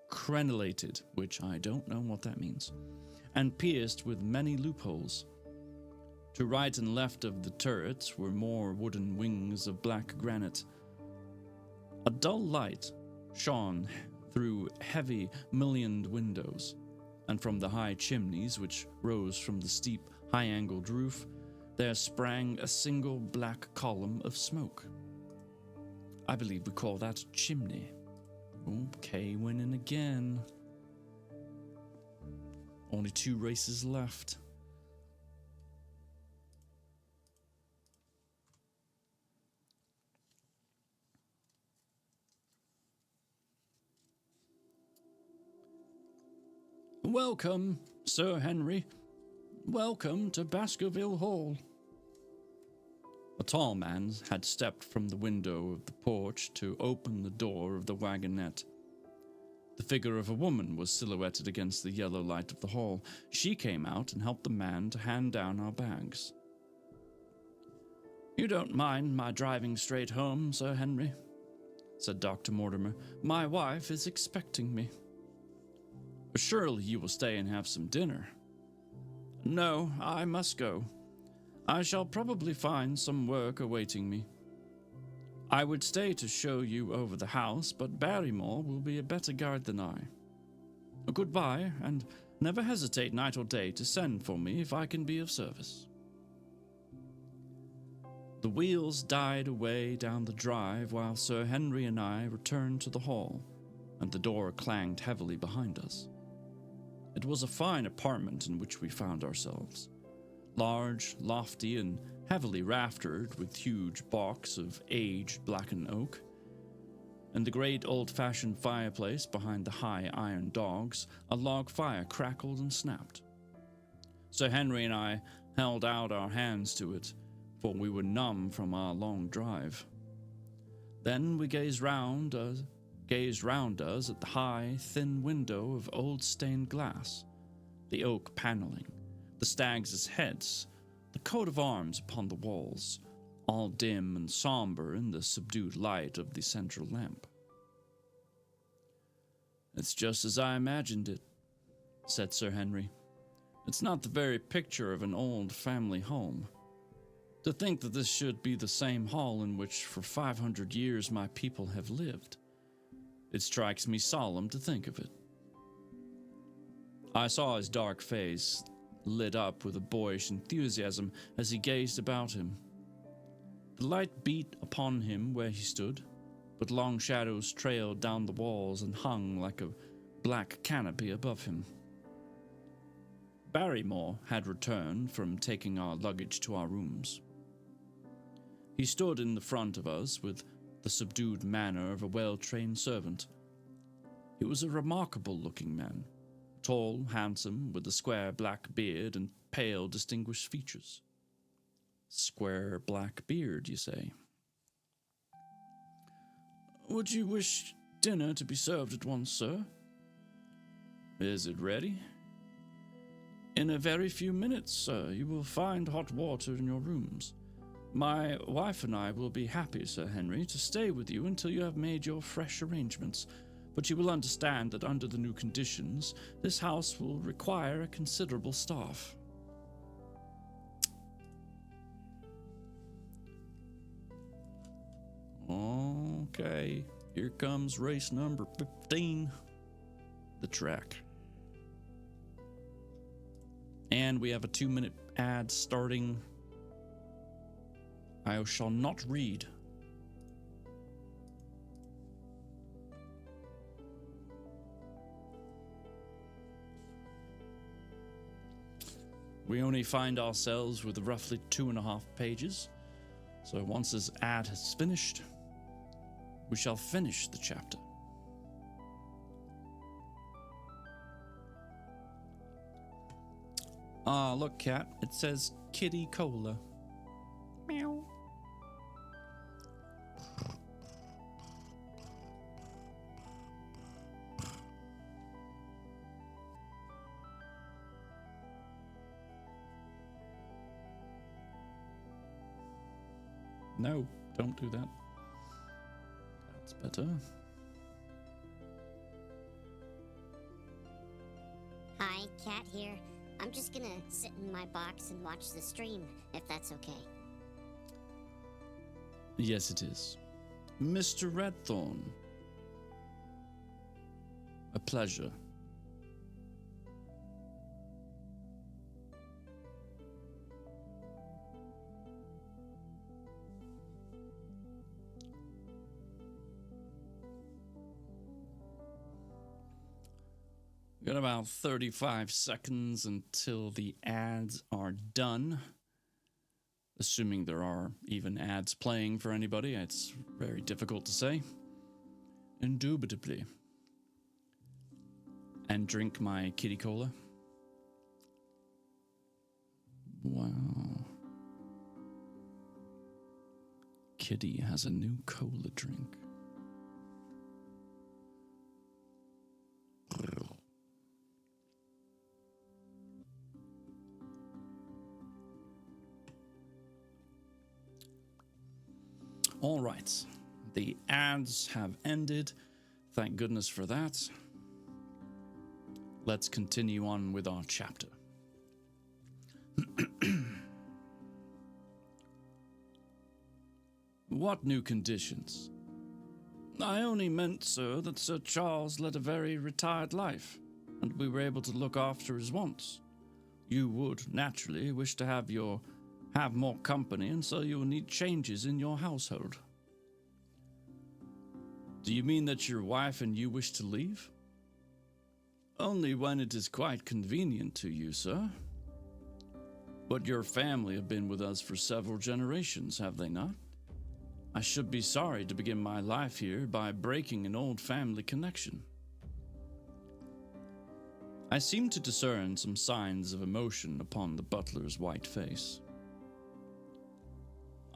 crenellated, which I don't know what that means, and pierced with many loopholes. To right and left of the turrets were more wooden wings of black granite. A dull light shone through heavy mullioned windows, and from the high chimneys which rose from the steep, high-angled roof, there sprang a single black column of smoke. I believe we call that a chimney. Okay, winning again. Only 2 races left. "Welcome, Sir Henry. Welcome to Baskerville Hall." A tall man had stepped from the window of the porch to open the door of the wagonette. The figure of a woman was silhouetted against the yellow light of the hall. She came out and helped the man to hand down our bags. "You don't mind my driving straight home, Sir Henry?" said Dr. Mortimer. "My wife is expecting me." "Surely you will stay and have some dinner." "No, I must go. I shall probably find some work awaiting me. I would stay to show you over the house, but Barrymore will be a better guide than I. Goodbye, and never hesitate night or day to send for me if I can be of service." The wheels died away down the drive while Sir Henry and I returned to the hall, and the door clanged heavily behind us. It was a fine apartment in which we found ourselves. Large, lofty, and heavily raftered with huge balks of aged blackened oak. In the great old-fashioned fireplace behind the high iron dogs, a log fire crackled and snapped. Sir Henry and I held out our hands to it, for we were numb from our long drive. Then we gazed round us at the high, thin window of old stained glass, the oak paneling, the stags' heads, the coat of arms upon the walls, all dim and somber in the subdued light of the central lamp. "It's just as I imagined it," said Sir Henry. "It's not the very picture of an old family home. To think that this should be the same hall in which for 500 years my people have lived. It strikes me solemn to think of it." I saw his dark face lit up with a boyish enthusiasm as he gazed about him. The light beat upon him where he stood, but long shadows trailed down the walls and hung like a black canopy above him. Barrymore had returned from taking our luggage to our rooms. He stood in the front of us with the subdued manner of a well-trained servant. He was a remarkable-looking man, tall, handsome, with a square black beard and pale, distinguished features. Square black beard, you say? "Would you wish dinner to be served at once, sir?" "Is it ready?" "In a very few minutes, sir. You will find hot water in your rooms. My wife and I will be happy, Sir Henry, to stay with you until you have made your fresh arrangements, but you will understand that under the new conditions, this house will require a considerable staff." Okay, here comes race number 15, the track. And we have a 2-minute ad starting. I shall not read. We only find ourselves with roughly 2.5 pages, so once this ad has finished, we shall finish the chapter. Ah, look, Cat, it says Kitty Cola. Meow. No, don't do that. That's better. Hi, Cat here. I'm just gonna sit in my box and watch the stream, if that's okay. Yes, it is. Mr. Redthorn. A pleasure. Got about 35 seconds until the ads are done. Assuming there are even ads playing for anybody, it's very difficult to say. Indubitably. And drink my kitty cola. Wow. kitty has a new cola drink. All right, the ads have ended. Thank goodness for that. Let's continue on with our chapter. What new conditions? I only meant, sir, that Sir Charles led a very retired life, and we were able to look after his wants. You would, naturally, wish to have more company, and so you will need changes in your household. Do you mean that your wife and you wish to leave? Only when it is quite convenient to you, sir. But your family have been with us for several generations, have they not? I should be sorry to begin my life here by breaking an old family connection. I seemed to discern some signs of emotion upon the butler's white face.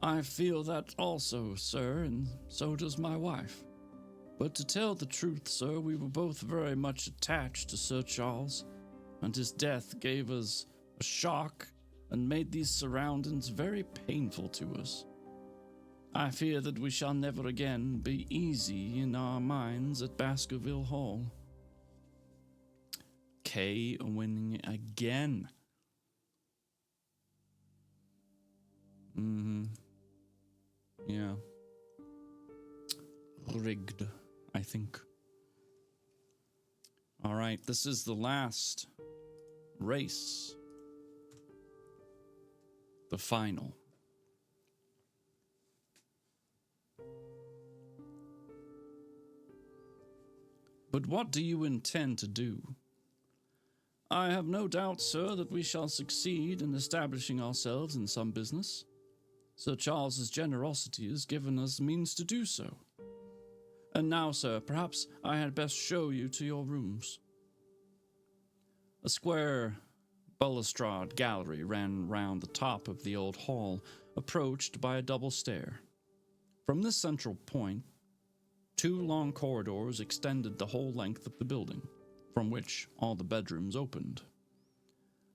I feel that also, sir, and so does my wife. But to tell the truth, sir, we were both very much attached to Sir Charles, and his death gave us a shock and made these surroundings very painful to us. I fear that we shall never again be easy in our minds at Baskerville Hall. Kay winning again. Yeah. Rigged, I think. All right, this is the last race. The final. But what do you intend to do? I have no doubt, sir, that we shall succeed in establishing ourselves in some business. Sir Charles's generosity has given us means to do so. And now, sir, perhaps I had best show you to your rooms. A square balustrade gallery ran round the top of the old hall, approached by a double stair. From this central point, 2 long corridors extended the whole length of the building, from which all the bedrooms opened.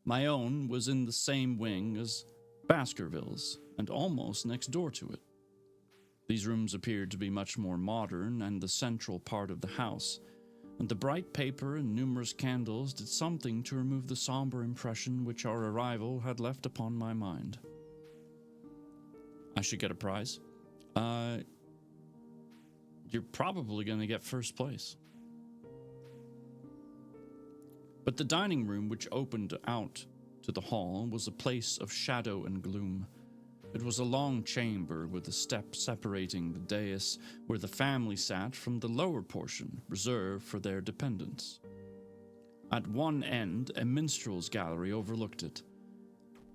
My own was in the same wing as Baskerville's, and almost next door to it. These rooms appeared to be much more modern and the central part of the house, and the bright paper and numerous candles did something to remove the somber impression which our arrival had left upon my mind. I should get a prize. You're probably going to get first place. But the dining room, which opened out to the hall, was a place of shadow and gloom. It was a long chamber with a step separating the dais where the family sat from the lower portion reserved for their dependents. At one end, a minstrel's gallery overlooked it.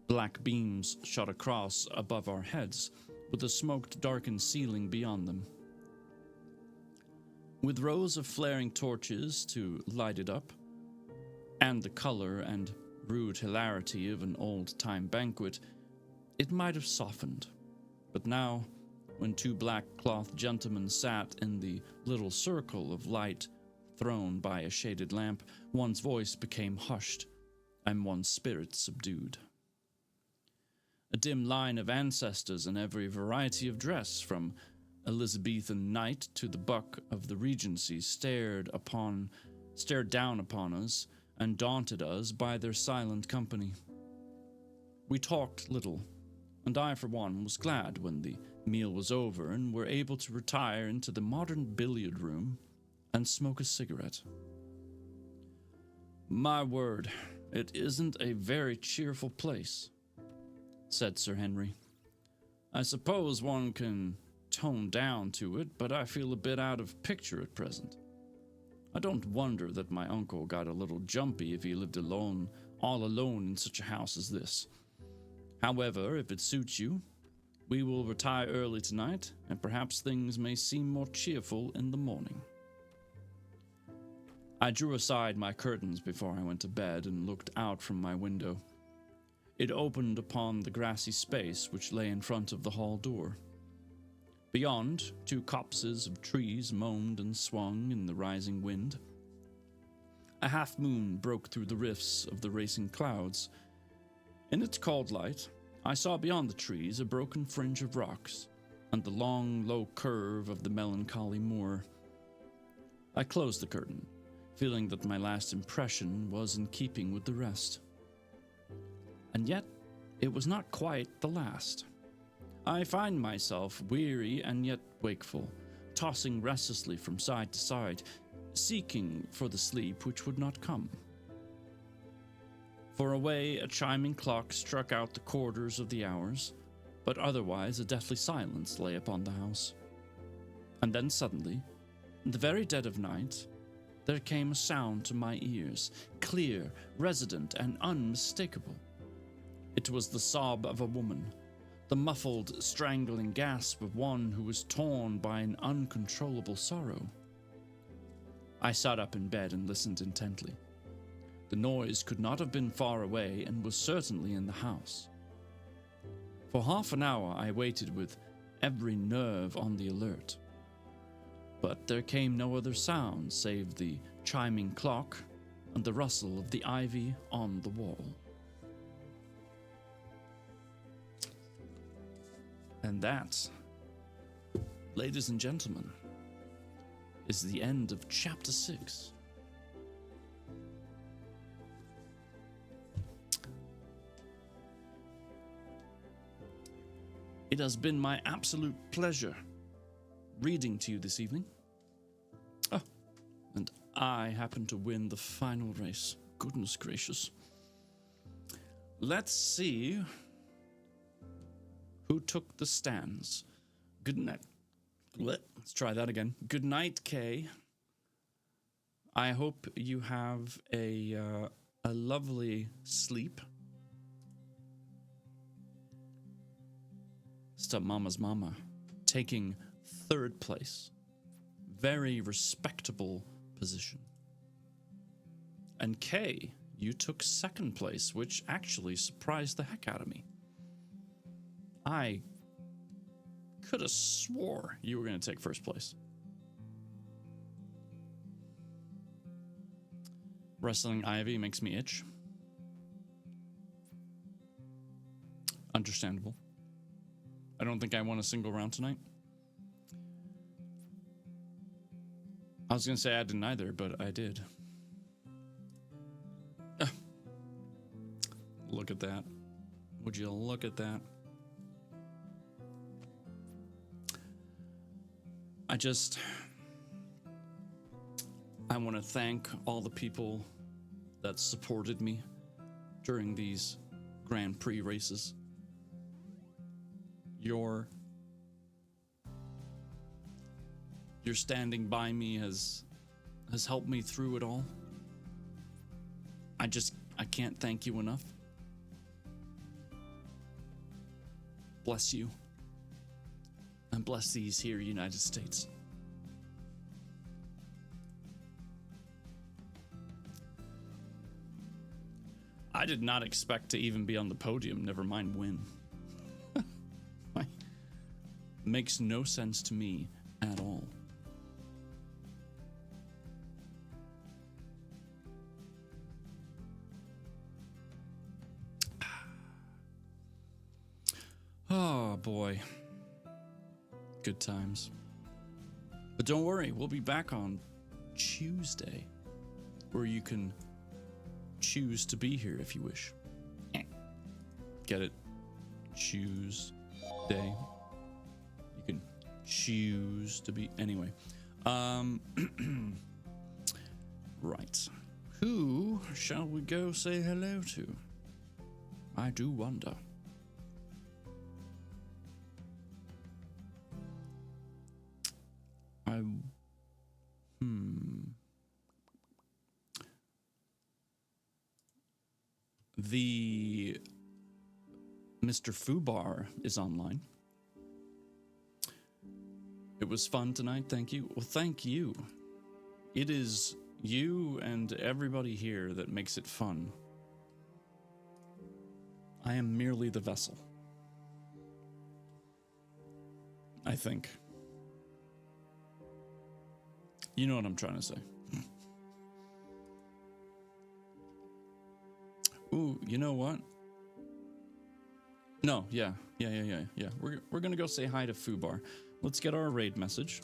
Black beams shot across above our heads, with a smoke-darkened ceiling beyond them. With rows of flaring torches to light it up, and the color and rude hilarity of an old-time banquet, it might have softened. But now, when 2 black-cloth gentlemen sat in the little circle of light thrown by a shaded lamp, one's voice became hushed, and one's spirit subdued. A dim line of ancestors in every variety of dress, from Elizabethan knight to the buck of the Regency, stared down upon us and daunted us by their silent company. We talked little, and I, for one, was glad when the meal was over and were able to retire into the modern billiard room and smoke a cigarette. My word, it isn't a very cheerful place, said Sir Henry. I suppose one can tone down to it, but I feel a bit out of picture at present. I don't wonder that my uncle got a little jumpy if he lived alone, all alone in such a house as this. However, if it suits you, we will retire early tonight, and perhaps things may seem more cheerful in the morning. I drew aside my curtains before I went to bed and looked out from my window. It opened upon the grassy space which lay in front of the hall door. Beyond, two copses of trees moaned and swung in the rising wind. A half moon broke through the rifts of the racing clouds. In its cold light, I saw beyond the trees a broken fringe of rocks and the long, low curve of the melancholy moor. I closed the curtain, feeling that my last impression was in keeping with the rest. And yet, it was not quite the last. I find myself weary and yet wakeful, tossing restlessly from side to side, seeking for the sleep which would not come. For away a chiming clock struck out the quarters of the hours, but otherwise a deathly silence lay upon the house. And then suddenly, in the very dead of night, there came a sound to my ears, clear, resident, and unmistakable. It was the sob of a woman, the muffled, strangling gasp of one who was torn by an uncontrollable sorrow. I sat up in bed and listened intently. The noise could not have been far away and was certainly in the house. For half an hour I waited with every nerve on the alert. But there came no other sound save the chiming clock and the rustle of the ivy on the wall. And that, ladies and gentlemen, is the end of Chapter 6. It has been my absolute pleasure reading to you this evening. Oh, and I happen to win the final race. Goodness gracious. Let's see who took the stands. Good night. Let's try that again. Good night, Kay. I hope you have a lovely sleep. Stepmama's mama taking third place. Very respectable position. And Kay, you took second place, which actually surprised the heck out of me. I could have swore you were going to take first place. Wrestling Ivy makes me itch. Understandable. I don't think I won a single round tonight. I was going to say I didn't either, but I did. Look at that. Would you look at that? I want to thank all the people that supported me during these Grand Prix races. Your standing by me has helped me through it all. I can't thank you enough. Bless you. And bless these here United States. I did not expect to even be on the podium, never mind win. Makes no sense to me at all. Oh boy. Good times. But don't worry, we'll be back on Tuesday, where you can choose to be here if you wish. Get it? Tuesday. You can choose to be. Anyway. Right. Who shall we go say hello to? I do wonder. The Mr. Fubar is online. It was fun tonight, thank you. Well, thank you. It is you and everybody here that makes it fun. I am merely the vessel. I think. You know what I'm trying to say. Ooh, you know what? No, yeah. We're gonna go say hi to Fubar. Let's get our raid message.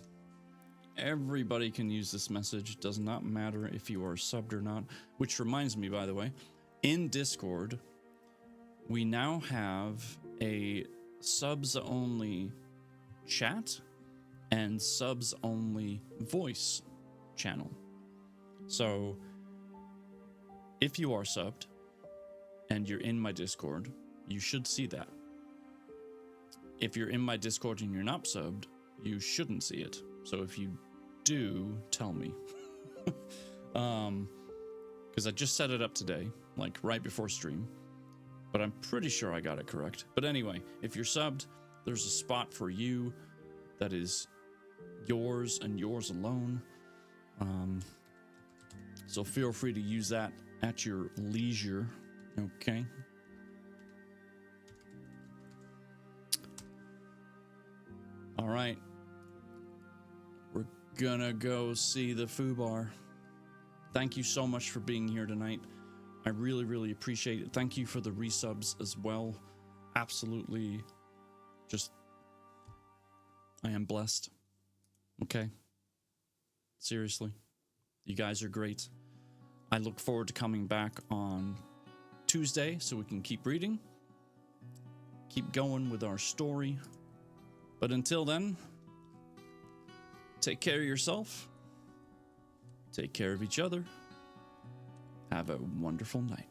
Everybody can use this message. It does not matter if you are subbed or not. Which reminds me, by the way, in Discord, we now have a subs only chat and subs only voice channel. So if you are subbed and you're in my Discord, you should see that. If you're in my Discord and you're not subbed, you shouldn't see it. So if you do, tell me. Because I just set it up today, like right before stream, but I'm pretty sure I got it correct. But anyway, if you're subbed, there's a spot for you that is yours and yours alone. So feel free to use that at your leisure. Okay. All right. We're gonna go see the Fubar. Thank you so much for being here tonight. I really, really appreciate it. Thank you for the resubs as well. Absolutely. Just, I am blessed. Okay. Seriously. You guys are great. I look forward to coming back on Tuesday so we can keep reading. Keep going with our story. But until then, take care of yourself. Take care of each other. Have a wonderful night.